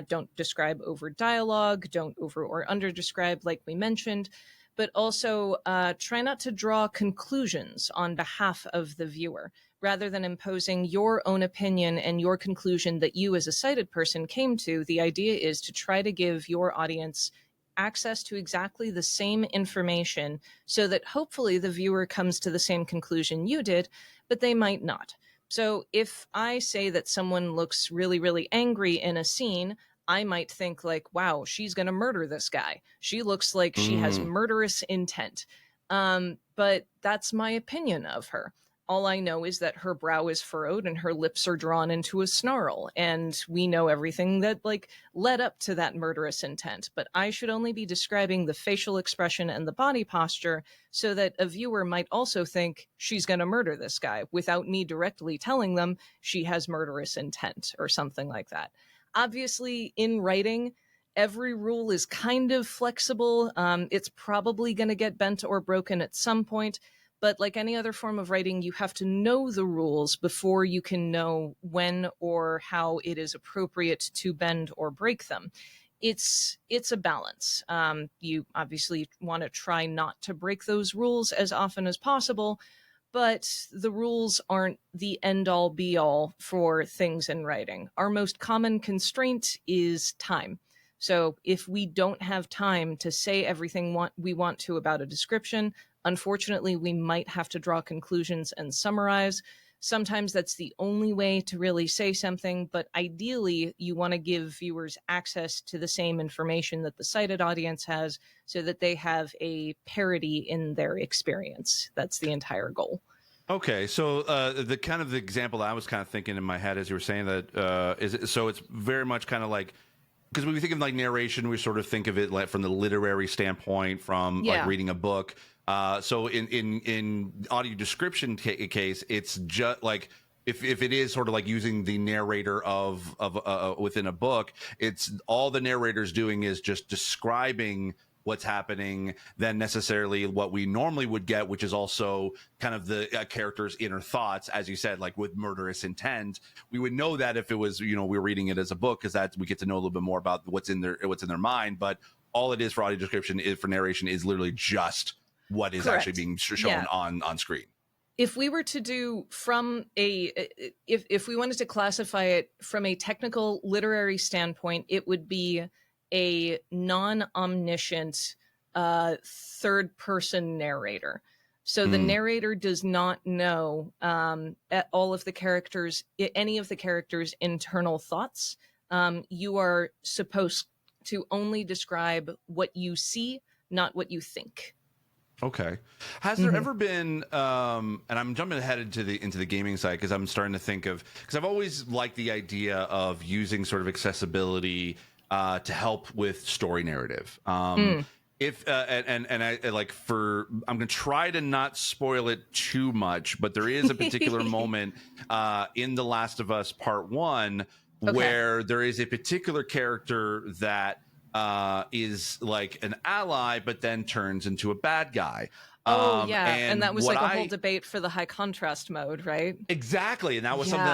[SPEAKER 2] don't describe over dialogue, don't over or under describe, like we mentioned, but also try not to draw conclusions on behalf of the viewer. Rather than imposing your own opinion and your conclusion that you as a sighted person came to, the idea is to try to give your audience access to exactly the same information so that hopefully the viewer comes to the same conclusion you did, but they might not. So if I say that someone looks really, really angry in a scene, I might think like, wow, she's going to murder this guy. She looks like she has murderous intent. But that's my opinion of her. All I know is that her brow is furrowed and her lips are drawn into a snarl. And we know everything that like led up to that murderous intent. But I should only be describing the facial expression and the body posture so that a viewer might also think she's going to murder this guy without me directly telling them she has murderous intent or something like that. Obviously, in writing, every rule is kind of flexible. It's probably going to get bent or broken at some point. But like any other form of writing, you have to know the rules before you can know when or how it is appropriate to bend or break them. It's a balance. You obviously want to try not to break those rules as often as possible, but the rules aren't the end-all be-all for things in writing. Our most common constraint is time. So if we don't have time to say everything we want to about a description, unfortunately, we might have to draw conclusions and summarize. Sometimes that's the only way to really say something, but ideally, you want to give viewers access to the same information that the sighted audience has so that they have a parity in their experience. That's the entire goal.
[SPEAKER 1] Okay, so the kind of the example I was kind of thinking in my head as you were saying that so it's very much kind of like, because when we think of like narration, we sort of think of it like from the literary standpoint, from like reading a book. So in audio description case, it's just like if it is sort of like using the narrator of within a book, it's all the narrator's doing is just describing what's happening than necessarily what we normally would get, which is also kind of the character's inner thoughts, as you said, like with murderous intent. We would know that if it was, we were reading it as a book, because that we get to know a little bit more about what's in their mind. But all it is for audio description is for narration is literally just what is actually being shown on screen.
[SPEAKER 2] If we were to do from if we wanted to classify it from a technical literary standpoint, it would be a non-omniscient third-person narrator. So the narrator does not know all of the characters, any of the characters' internal thoughts. You are supposed to only describe what you see, not what you think.
[SPEAKER 1] Okay. Has there ever been, and I'm jumping ahead into the gaming side because I'm starting to think of, because I've always liked the idea of using sort of accessibility to help with story narrative. If and I like I'm gonna try to not spoil it too much, but there is a particular moment in The Last of Us Part 1 where there is a particular character that is like an ally, but then turns into a bad guy.
[SPEAKER 2] And that was like a whole debate for the high contrast mode, right?
[SPEAKER 1] Exactly, and that was something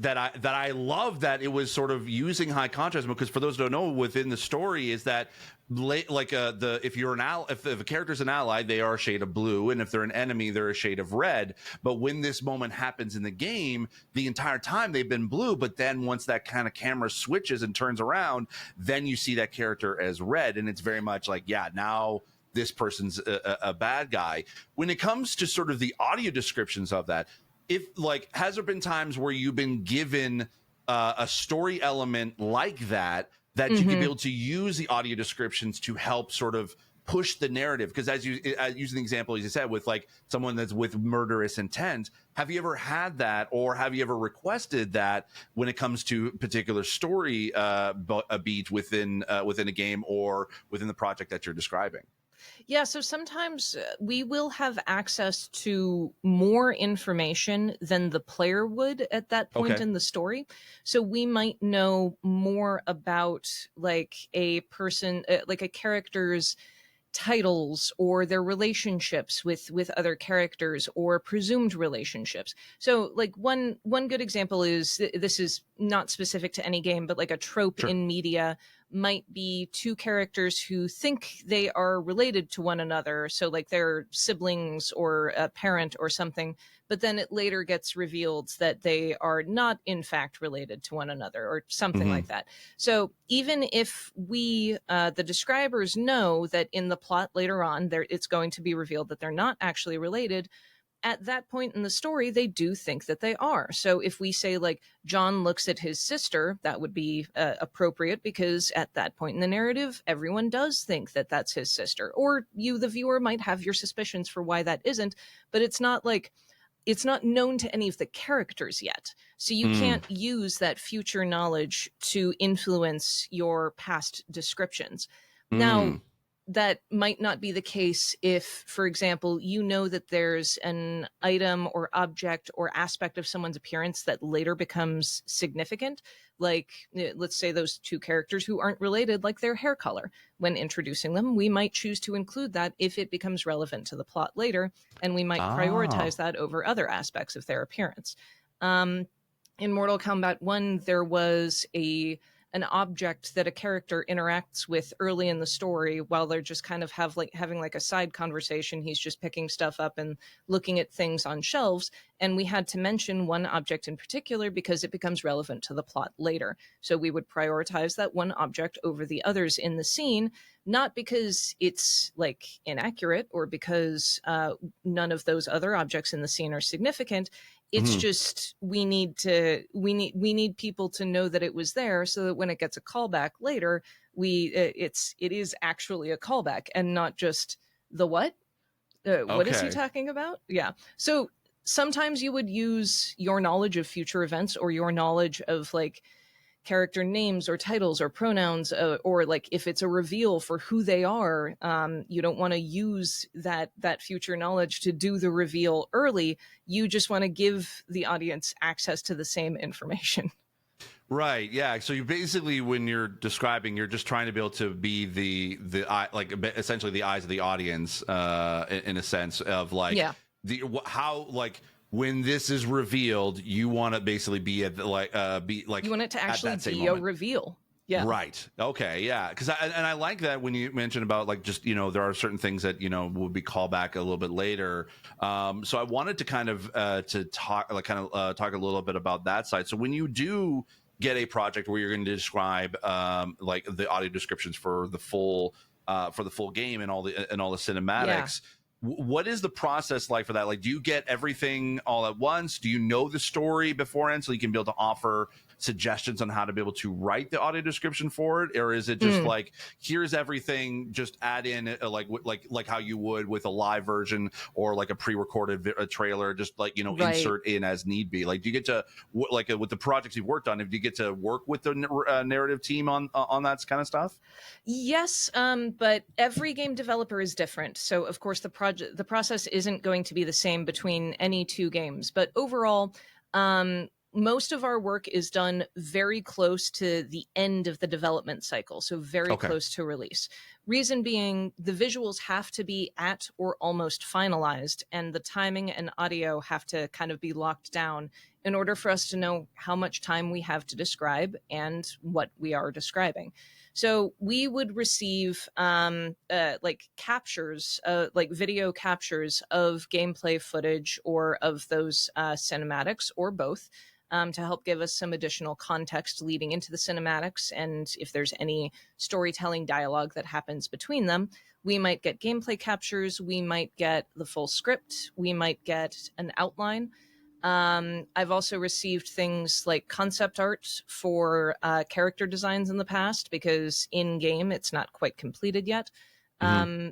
[SPEAKER 1] that I love, that it was sort of using high contrast mode, because for those who don't know, within the story is that if a character's an ally, they are a shade of blue, and if they're an enemy, they're a shade of red. But when this moment happens in the game, the entire time they've been blue, but then once that kind of camera switches and turns around, then you see that character as red, and it's very much like, now this person's a bad guy. When it comes to sort of the audio descriptions of that, has there been times where you've been given a story element like that you can be able to use the audio descriptions to help sort of push the narrative? Because as using the example, as you said, with like someone that's with murderous intent, have you ever had that, or have you ever requested that when it comes to particular story a beat within a game or within the project that you're describing?
[SPEAKER 2] Yeah, so sometimes we will have access to more information than the player would at that point
[SPEAKER 1] Okay.
[SPEAKER 2] in the story. So we might know more about like a person, like a character's titles or their relationships with other characters or presumed relationships. So like one good example is this is not specific to any game, but like a trope
[SPEAKER 1] Sure.
[SPEAKER 2] in media might be two characters who think they are related to one another, so like they're siblings or a parent or something, but then it later gets revealed that they are not in fact related to one another or something
[SPEAKER 1] Hmm.
[SPEAKER 2] like that. So even if we, the describers, know that in the plot later on, it's going to be revealed that they're not actually related, at that point in the story, they do think that they are. So if we say, like, John looks at his sister, that would be appropriate because at that point in the narrative, everyone does think that that's his sister. Or you, the viewer, might have your suspicions for why that isn't, but it's not like it's not known to any of the characters yet. So you
[SPEAKER 1] Mm.
[SPEAKER 2] can't use that future knowledge to influence your past descriptions. Now,
[SPEAKER 1] Mm.
[SPEAKER 2] that might not be the case if, for example, you know that there's an item or object or aspect of someone's appearance that later becomes significant. Like, let's say those two characters who aren't related, like their hair color. When introducing them, we might choose to include that if it becomes relevant to the plot later, and we might
[SPEAKER 1] Ah.
[SPEAKER 2] prioritize that over other aspects of their appearance. Um, in Mortal Kombat 1, there was an object that a character interacts with early in the story while they're just kind of having like a side conversation. He's just picking stuff up and looking at things on shelves, and we had to mention one object in particular because it becomes relevant to the plot later. So we would prioritize that one object over the others in the scene, not because it's like inaccurate or because none of those other objects in the scene are significant. It's
[SPEAKER 1] Mhm.
[SPEAKER 2] just we need people to know that it was there so that when it gets a callback later, it is actually a callback and not just the what is he
[SPEAKER 1] Okay.
[SPEAKER 2] talking about? Yeah. So sometimes you would use your knowledge of future events or your knowledge of like character names or titles or pronouns, or like if it's a reveal for who they are, you don't want to use that future knowledge to do the reveal early. You just want to give the audience access to the same information.
[SPEAKER 1] Right. Yeah. So you basically, when you're describing, you're just trying to be able to be the eye, like essentially the eyes of the audience, in a sense of like
[SPEAKER 2] Yeah,
[SPEAKER 1] how like when this is revealed, you want to basically be at be like
[SPEAKER 2] you want it to
[SPEAKER 1] at
[SPEAKER 2] actually
[SPEAKER 1] that same
[SPEAKER 2] be a
[SPEAKER 1] moment.
[SPEAKER 2] reveal. Yeah.
[SPEAKER 1] Right. Okay. Yeah. Because I like that when you mentioned about like just there are certain things that would be called back a little bit later. So I wanted to kind of to talk talk a little bit about that side. So when you do get a project where you're going to describe like the audio descriptions for the full game and all the
[SPEAKER 2] Yeah.
[SPEAKER 1] cinematics. What is the process like for that? Like, do you get everything all at once? Do you know the story beforehand so you can be able to offer suggestions on how to be able to write the audio description for it, or is it just
[SPEAKER 2] Mm.
[SPEAKER 1] like here's everything, just add in like how you would with a live version or like a pre-recorded trailer, just like
[SPEAKER 2] Right.
[SPEAKER 1] insert in as need be? Like, do you get to with the projects you've worked on, if you get to work with the narrative team on that kind of stuff?
[SPEAKER 2] Yes, but every game developer is different. So of course the process isn't going to be the same between any two games. But overall, most of our work is done very close to the end of the development cycle, so very
[SPEAKER 1] Okay.
[SPEAKER 2] close to release. Reason being, the visuals have to be at or almost finalized, and the timing and audio have to kind of be locked down in order for us to know how much time we have to describe and what we are describing. So we would receive like captures, like video captures of gameplay footage or of those cinematics or both, to help give us some additional context leading into the cinematics. And if there's any storytelling dialogue that happens between them, we might get gameplay captures, we might get the full script, we might get an outline. I've also received things like concept art for character designs in the past because in game it's not quite completed yet.
[SPEAKER 1] Hmm.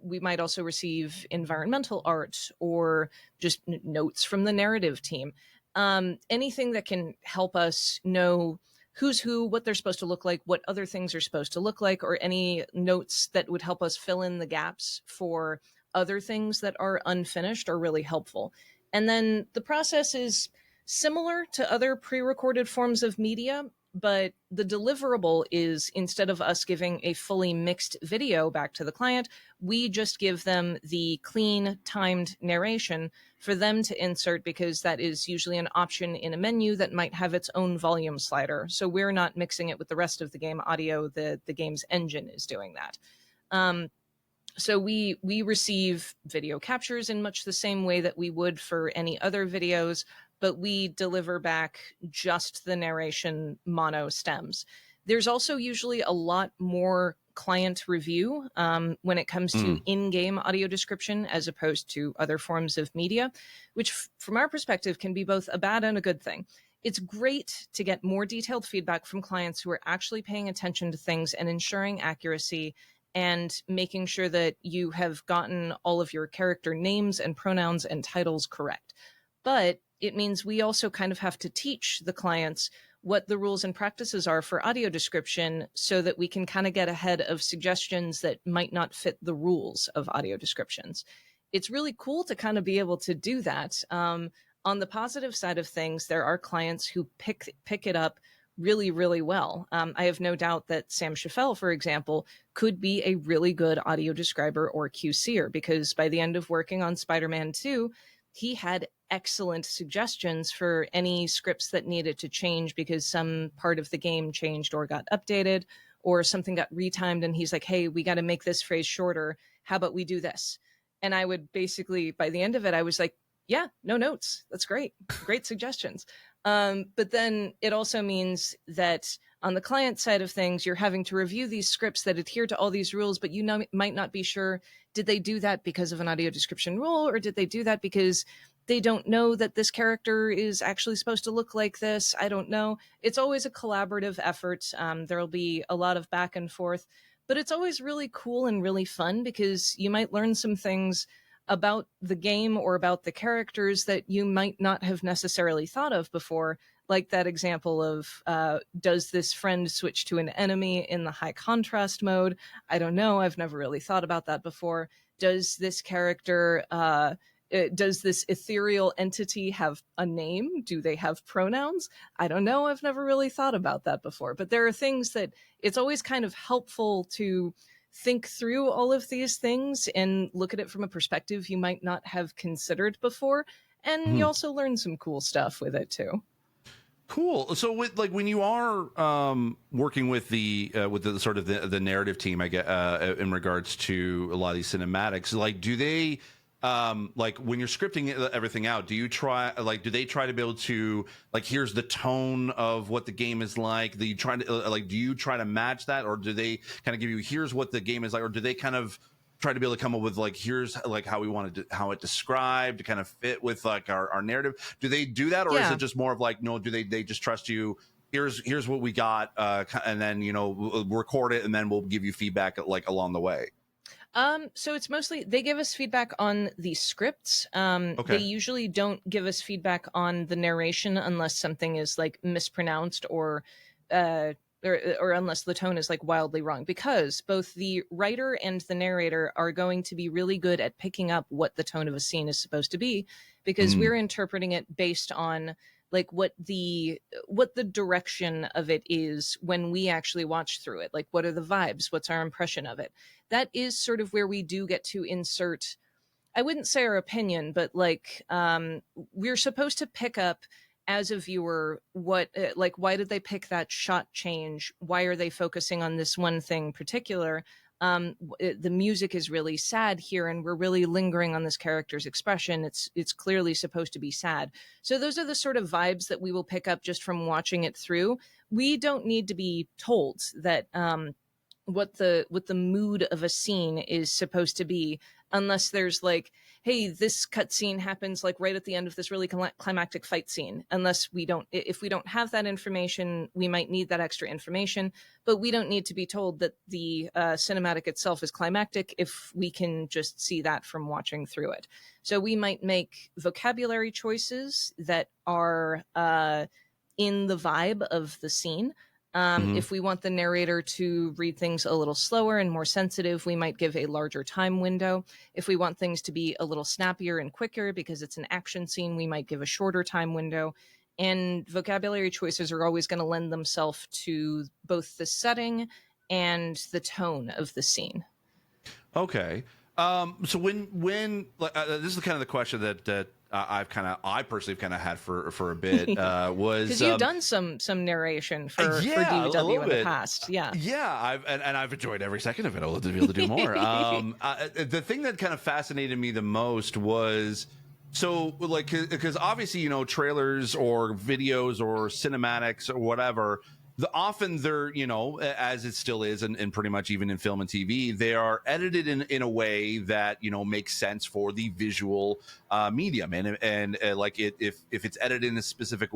[SPEAKER 2] We might also receive environmental art or just notes from the narrative team. Anything that can help us know who's who, what they're supposed to look like, what other things are supposed to look like, or any notes that would help us fill in the gaps for other things that are unfinished are really helpful. And then the process is similar to other pre-recorded forms of media, but the deliverable is, instead of us giving a fully mixed video back to the client, we just give them the clean, timed narration for them to insert, because that is usually an option in a menu that might have its own volume slider. So we're not mixing it with the rest of the game audio. The game's engine is doing that. So we receive video captures in much the same way that we would for any other videos, but we deliver back just the narration mono stems. There's also usually a lot more client review when it comes to in-game audio description as opposed to other forms of media, which from our perspective can be both a bad and a good thing. It's great to get more detailed feedback from clients who are actually paying attention to things and ensuring accuracy and making sure that you have gotten all of your character names and pronouns and titles correct. But it means we also kind of have to teach the clients what the rules and practices are for audio description so that we can kind of get ahead of suggestions that might not fit the rules of audio descriptions. It's really cool to kind of be able to do that. On the positive side of things, there are clients who pick it up really, really well. I have no doubt that Sam Chaffel, for example, could be a really good audio describer or QCer, because by the end of working on Spider-Man 2, he had excellent suggestions for any scripts that needed to change because some part of the game changed or got updated, or something got retimed, and he's like, hey, we got to make this phrase shorter. How about we do this? And I would basically, by the end of it, I was like, yeah, no notes. That's great. Great suggestions. But then it also means that on the client side of things, you're having to review these scripts that adhere to all these rules, but you might not be sure, did they do that because of an audio description rule, or did they do that because they don't know that this character is actually supposed to look like this? I don't know. It's always a collaborative effort. There'll be a lot of back and forth, but it's always really cool and really fun because you might learn some things about the game or about the characters that you might not have necessarily thought of before, like that example of does this friend switch to an enemy in the high contrast mode? I don't know. I've never really thought about that before. Does this character, does this ethereal entity have a name? Do they have pronouns? I don't know. I've never really thought about that before. But there are things that it's always kind of helpful to think through all of these things and look at it from a perspective you might not have considered before. And you also learn some cool stuff with it too.
[SPEAKER 1] Cool. So with like when you are working with the sort of the narrative team, I get in regards to a lot of these cinematics, like do they like when you're scripting everything out, do they try to be able to, like, here's the tone of what the game is like, do you try to match that, or do they kind of give you, here's what the game is like, or do they kind of try to be able to come up with like, here's like how we want to how it described to kind of fit with like our narrative? Do they do that, or is it just more of like, no, do they just trust you, here's what we got, and then we'll record it and then we'll give you feedback like along the way?
[SPEAKER 2] So it's mostly they give us feedback on the scripts.
[SPEAKER 1] Okay.
[SPEAKER 2] They usually don't give us feedback on the narration unless something is like mispronounced or unless the tone is like wildly wrong, because both the writer and the narrator are going to be really good at picking up what the tone of a scene is supposed to be, because we're interpreting it based on like what the direction of it is when we actually watch through it. Like, what are the vibes? What's our impression of it? That is sort of where we do get to insert, I wouldn't say our opinion, but like we're supposed to pick up as a viewer what, like, why did they pick that shot change? Why are they focusing on this one thing particular? The music is really sad here, and we're really lingering on this character's expression. It's clearly supposed to be sad. So those are the sort of vibes that we will pick up just from watching it through. We don't need to be told that what the mood of a scene is supposed to be, unless there's like, hey, this cutscene happens like right at the end of this really climactic fight scene. If we don't have that information, we might need that extra information, but we don't need to be told that the cinematic itself is climactic if we can just see that from watching through it. So we might make vocabulary choices that are in the vibe of the scene.
[SPEAKER 1] Mhm.
[SPEAKER 2] If we want the narrator to read things a little slower and more sensitive, we might give a larger time window. If we want things to be a little snappier and quicker because it's an action scene, we might give a shorter time window. And vocabulary choices are always going to lend themselves to both the setting and the tone of the scene.
[SPEAKER 1] Okay. So when this is kind of the question that I personally kind of had for a bit was
[SPEAKER 2] because you've done some narration for DVW in the past.
[SPEAKER 1] I've enjoyed every second of it. I'd love to be able to do more. The thing that kind of fascinated me the most was, so like, because obviously, trailers or videos or cinematics or whatever, often they're, as it still is, and pretty much even in film and TV, they are edited in a way that, makes sense for the visual medium. And like if it's edited in a specific,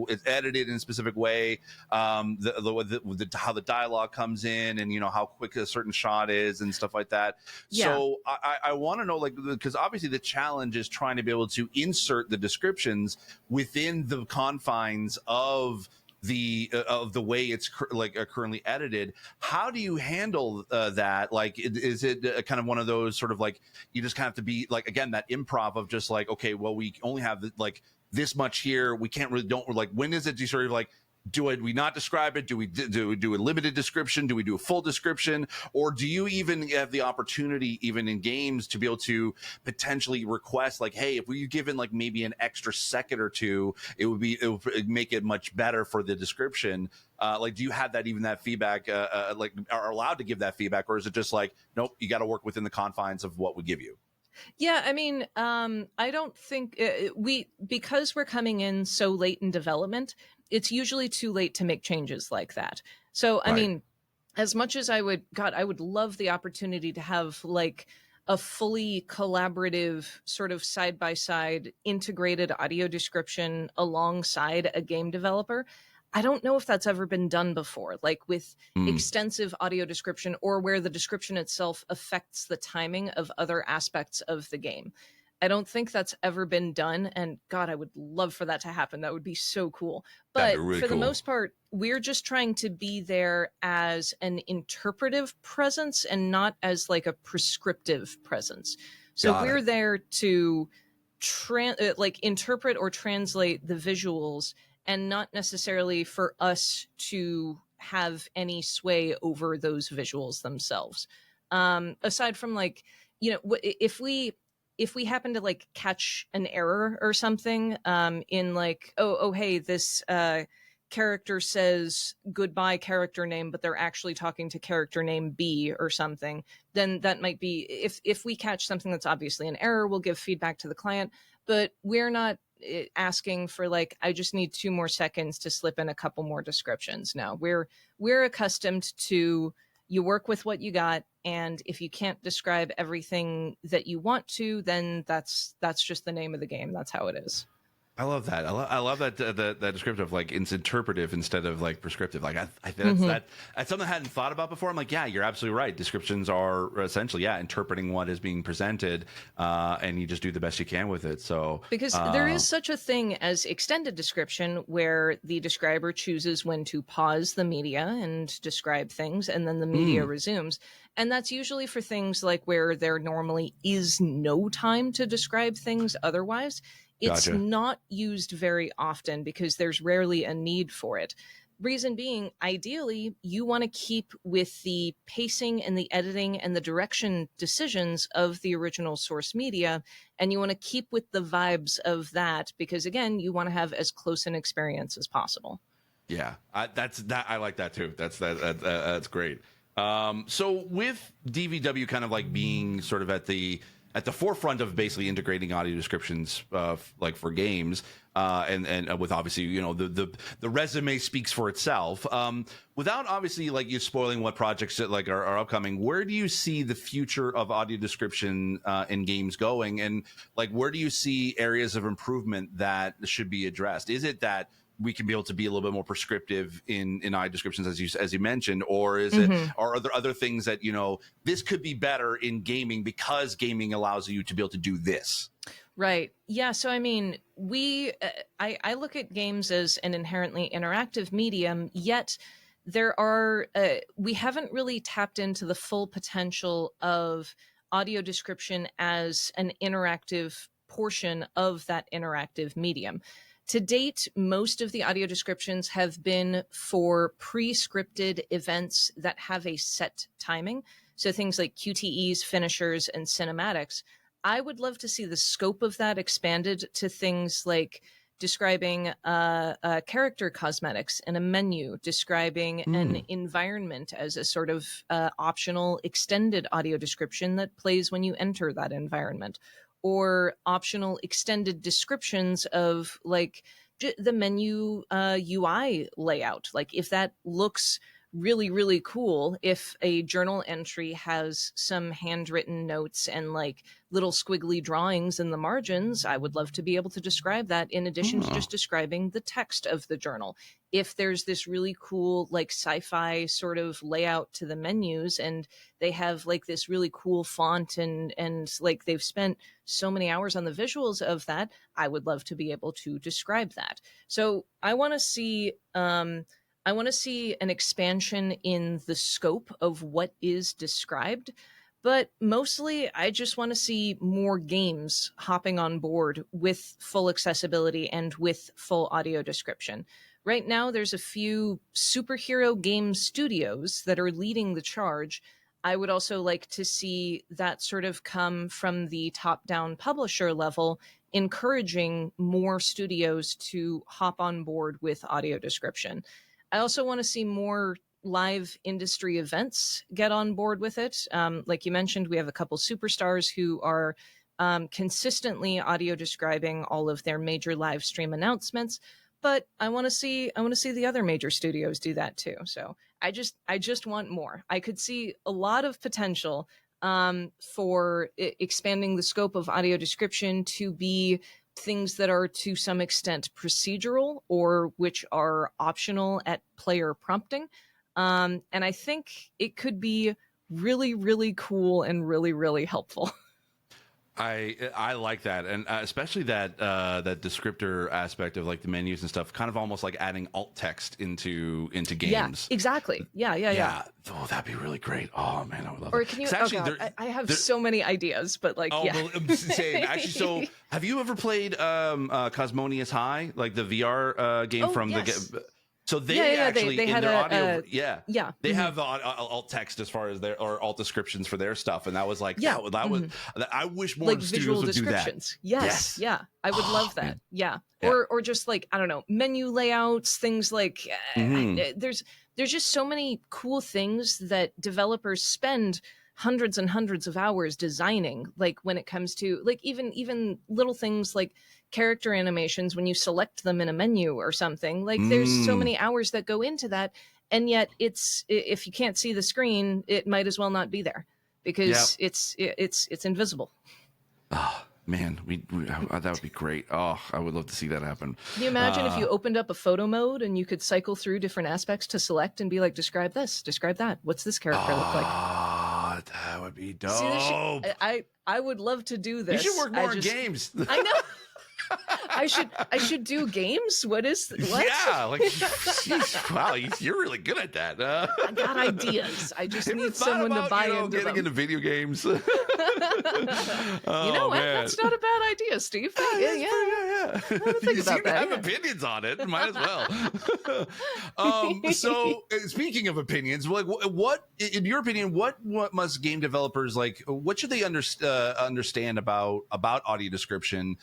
[SPEAKER 1] way, how the dialogue comes in, and, how quick a certain shot is and stuff like that.
[SPEAKER 2] Yeah.
[SPEAKER 1] So I want to know, like, because obviously the challenge is trying to be able to insert the descriptions within the confines of the way it's currently edited. How do you handle that? Like, is it kind of one of those sort of like, you just kind of have to be like, again, that improv of just like, okay, well, we only have like this much here, we can't really, don't like, when is it you sort of like, do we not describe it? Do we do a limited description? Do we do a full description? Or do you even have the opportunity, even in games, to be able to potentially request, like, hey, if we given like maybe an extra second or two, it would make it much better for the description? Like, do you have that feedback, like, are allowed to give that feedback? Or is it just like, nope, you got to work within the confines of what we give you?
[SPEAKER 2] Yeah, I mean, I don't think because we're coming in so late in development, it's usually too late to make changes like that. So, I mean, as much as I would love the opportunity to have like a fully collaborative sort of side by side integrated audio description alongside a game developer. I don't know if that's ever been done before, like with extensive audio description, or where the description itself affects the timing of other aspects of the game. I don't think that's ever been done. And God, I would love for that to happen. That would be so cool. But
[SPEAKER 1] really
[SPEAKER 2] for
[SPEAKER 1] cool.
[SPEAKER 2] the most part, we're just trying to be there as an interpretive presence and not as like a prescriptive presence. So we're there to interpret or translate the visuals, and not necessarily for us to have any sway over those visuals themselves. Aside from like, if we happen to like catch an error or something in like, oh hey, this character says goodbye character name, but they're actually talking to character name B or something, then that might be, if we catch something that's obviously an error, we'll give feedback to the client. But we're not asking for like, I just need 2 more seconds to slip in a couple more descriptions. No, we're accustomed to, you work with what you got, and if you can't describe everything that you want to, then that's just the name of the game. That's how it is.
[SPEAKER 1] I love that. I love that that descriptive, like, it's interpretive instead of like prescriptive. Like, I think that's something I hadn't thought about before. I'm like, yeah, you're absolutely right. Descriptions are essentially, interpreting what is being presented, and you just do the best you can with it. So
[SPEAKER 2] because there is such a thing as extended description, where the describer chooses when to pause the media and describe things, and then the media resumes. And that's usually for things like where there normally is no time to describe things otherwise. It's not used very often because there's rarely a need for it. Reason being, ideally, you want to keep with the pacing and the editing and the direction decisions of the original source media, and you want to keep with the vibes of that because, again, you want to have as close an experience as possible.
[SPEAKER 1] Yeah, I like that too. That's great. So with DVW kind of like being sort of at the forefront of basically integrating audio descriptions, like for games, and with obviously, the resume speaks for itself. Without obviously like you spoiling what projects that like are upcoming, where do you see the future of audio description in games going, and like where do you see areas of improvement that should be addressed? Is it that we can be able to be a little bit more prescriptive in audio descriptions, as you mentioned, or is it, or are there other things that, you know, this could be better in gaming because gaming allows you to be able to do this?
[SPEAKER 2] Right. Yeah. So, I mean, I look at games as an inherently interactive medium, yet we haven't really tapped into the full potential of audio description as an interactive portion of that interactive medium. To date, most of the audio descriptions have been for pre-scripted events that have a set timing. So things like QTEs, finishers, and cinematics. I would love to see the scope of that expanded to things like describing character cosmetics in a menu, describing an environment as a sort of optional extended audio description that plays when you enter that environment, or optional extended descriptions of like the menu UI layout. Like if that looks really, really cool, if a journal entry has some handwritten notes and like little squiggly drawings in the margins, I would love to be able to describe that in addition to just describing the text of the journal. If there's this really cool like sci-fi sort of layout to the menus and they have like this really cool font and like they've spent so many hours on the visuals of that, I would love to be able to describe that. So I want to see an expansion in the scope of what is described, but mostly I just want to see more games hopping on board with full accessibility and with full audio description. Right now, there's a few superhero game studios that are leading the charge. I would also like to see that sort of come from the top-down publisher level, encouraging more studios to hop on board with audio description. I also want to see more live industry events get on board with it. Like you mentioned, we have a couple superstars who are consistently audio describing all of their major live stream announcements. But I want to see the other major studios do that too. So I just want more. I could see a lot of potential for expanding the scope of audio description to be things that are to some extent procedural or which are optional at player prompting. And I think it could be really, really cool and really, really helpful.
[SPEAKER 1] I like that, and especially that that descriptor aspect of like the menus and stuff, kind of almost like adding alt text into games.
[SPEAKER 2] Yeah, exactly. Yeah.
[SPEAKER 1] Oh, that'd be really great. Oh man, I would love
[SPEAKER 2] or
[SPEAKER 1] it.
[SPEAKER 2] Can you?
[SPEAKER 1] Actually,
[SPEAKER 2] oh God, I have so many ideas, but like, yeah.
[SPEAKER 1] Well, same. Actually, so have you ever played Cosmonius High, like the VR game from
[SPEAKER 2] yes.
[SPEAKER 1] the? So they actually
[SPEAKER 2] they
[SPEAKER 1] in
[SPEAKER 2] had
[SPEAKER 1] their audio, they
[SPEAKER 2] mm-hmm.
[SPEAKER 1] have the alt text as far as their or alt descriptions for their stuff, and that was like that was I wish more
[SPEAKER 2] like
[SPEAKER 1] studios would do that.
[SPEAKER 2] Descriptions. Yes, yeah, I would love that. Man. Yeah, or just like I don't know, menu layouts, things like there's just so many cool things that developers spend hundreds and hundreds of hours designing, like when it comes to like even little things like character animations when you select them in a menu or something. Like there's so many hours that go into that, and yet it's if you can't see the screen, it might as well not be there because it's invisible.
[SPEAKER 1] Oh man, that would be great. Oh, I would love to see that happen.
[SPEAKER 2] Can you imagine if you opened up a photo mode and you could cycle through different aspects to select and be like, describe this, describe that. What's this character look like?
[SPEAKER 1] That would be dope.
[SPEAKER 2] See, I would love to do this.
[SPEAKER 1] You should work more on games.
[SPEAKER 2] I know. I should do games. What?
[SPEAKER 1] Yeah, like wow, you're really good at that.
[SPEAKER 2] I got ideas. I just need someone to buy into
[SPEAKER 1] getting
[SPEAKER 2] them.
[SPEAKER 1] into video games.
[SPEAKER 2] You know what? That's not a bad idea, Steve.
[SPEAKER 1] Yeah.
[SPEAKER 2] Think about that.
[SPEAKER 1] Have opinions on it. Might as well. So speaking of opinions, like what in your opinion, what must game developers like? What should they understand about audio description?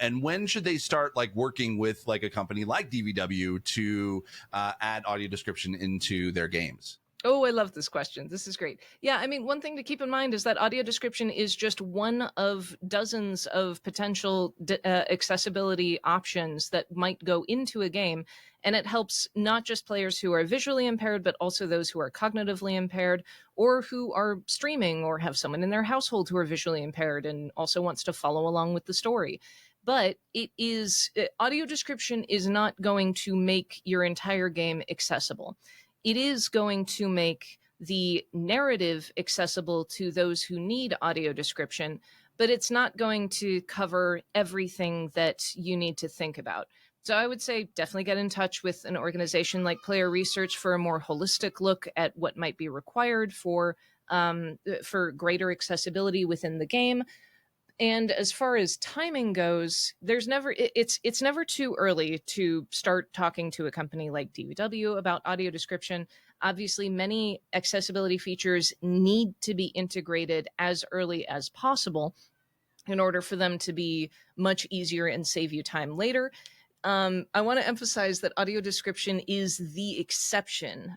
[SPEAKER 1] And when should they start like working with like a company like DVW to add audio description into their games?
[SPEAKER 2] Oh, I love this question. This is great. Yeah, I mean, one thing to keep in mind is that audio description is just one of dozens of potential accessibility options that might go into a game. And it helps not just players who are visually impaired, but also those who are cognitively impaired or who are streaming or have someone in their household who are visually impaired and also wants to follow along with the story. but it is audio description is not going to make your entire game accessible. It is going to make the narrative accessible to those who need audio description, but it's not going to cover everything that you need to think about. So I would say definitely get in touch with an organization like Player Research for a more holistic look at what might be required for greater accessibility within the game. And as far as timing goes, it's never too early to start talking to a company like DVW about audio description. Obviously, many accessibility features need to be integrated as early as possible in order for them to be much easier and save you time later. I want to emphasize that audio description is the exception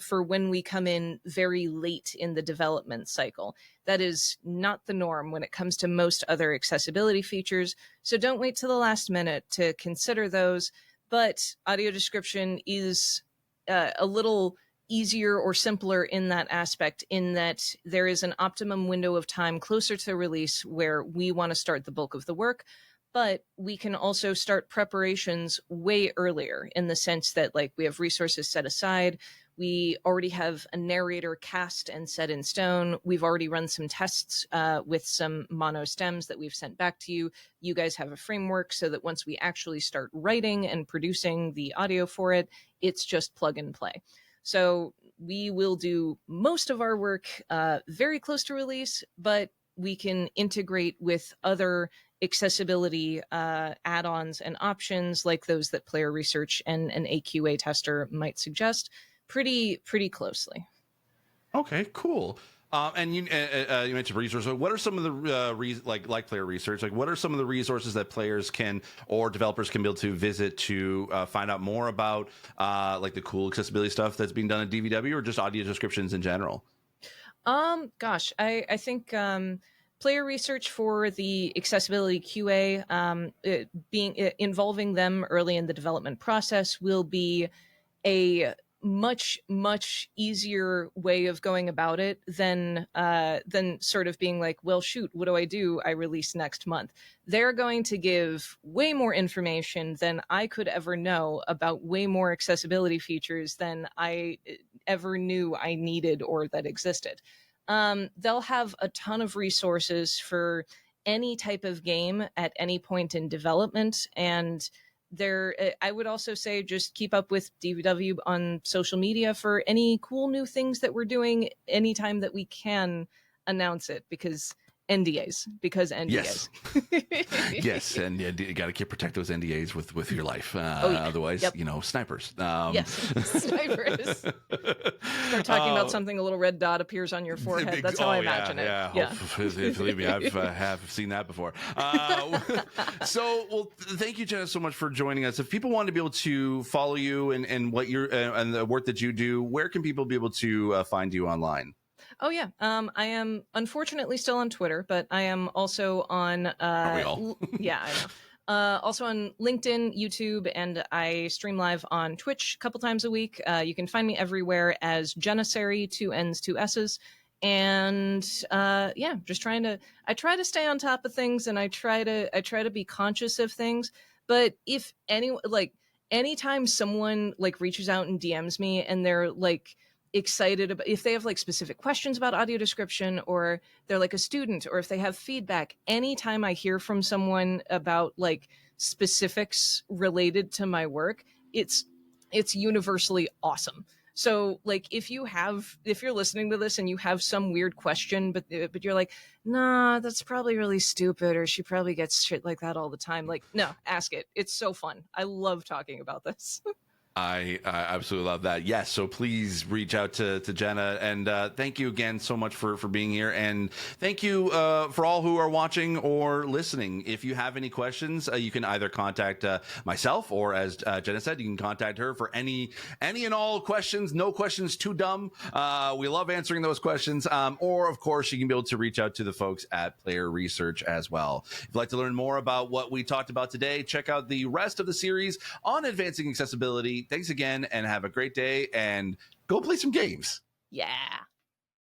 [SPEAKER 2] for when we come in very late in the development cycle. That is not the norm when it comes to most other accessibility features. So don't wait till the last minute to consider those. But audio description is a little easier or simpler in that aspect, in that there is an optimum window of time closer to release where we want to start the bulk of the work. But we can also start preparations way earlier, in the sense that, like, we have resources set aside. We already have a narrator cast and set in stone. We've already run some tests with some mono stems that we've sent back to you. You guys have a framework so that once we actually start writing and producing the audio for it, it's just plug and play. So we will do most of our work very close to release, but we can integrate with other accessibility add-ons and options like those that Player Research and an AQA tester might suggest pretty closely.
[SPEAKER 1] Okay, cool. And you mentioned resources. What are some of the like Player Research? Like, what are some of the resources that players can or developers can be able to visit to find out more about like the cool accessibility stuff that's being done at DVW, or just audio descriptions in general?
[SPEAKER 2] Gosh, I think Player Research for the accessibility QA, involving them early in the development process will be a much easier way of going about it than sort of being like, well, shoot, what do? I release next month. They're going to give way more information than I could ever know about way more accessibility features than I ever knew I needed or that existed. They'll have a ton of resources for any type of game at any point in development. And I would also say just keep up with DVW on social media for any cool new things that we're doing anytime that we can announce it, because NDAs.
[SPEAKER 1] Yes. Yes, and you got to protect those NDAs with your life. Yeah. Otherwise, snipers.
[SPEAKER 2] Yes, snipers. Start talking about something, a little red dot appears on your forehead. That's how I imagine it.
[SPEAKER 1] Yeah. Believe me, have seen that before. So, thank you, Jenna, so much for joining us. If people want to be able to follow you and what you're and the work that you do, where can people be able to find you online?
[SPEAKER 2] Oh, yeah. I am unfortunately still on Twitter, but I am also on...
[SPEAKER 1] Are we all?
[SPEAKER 2] Yeah, I know. Also on LinkedIn, YouTube, and I stream live on Twitch a couple times a week. You can find me everywhere as Jennissary, 2 N's, 2 S's. And just I try to stay on top of things, and I try to be conscious of things. But if anytime someone reaches out and DMs me and they're excited about, if they have specific questions about audio description, or they're a student, or if they have feedback, anytime I hear from someone about specifics related to my work, it's universally awesome. So if you're listening to this and you have some weird question, but you're like, nah, that's probably really stupid, or she probably gets shit like that all the time. No, ask it. It's so fun. I love talking about this.
[SPEAKER 1] I absolutely love that. Yes. So please reach out to Jenna, and thank you again so much for being here. And thank you for all who are watching or listening. If you have any questions, you can either contact myself, or as Jenna said, you can contact her for any and all questions. No questions too dumb. We love answering those questions. Or of course, you can be able to reach out to the folks at Player Research as well. If you'd like to learn more about what we talked about today, check out the rest of the series on advancing accessibility. Thanks again, and have a great day, and go play some games.
[SPEAKER 2] Yeah.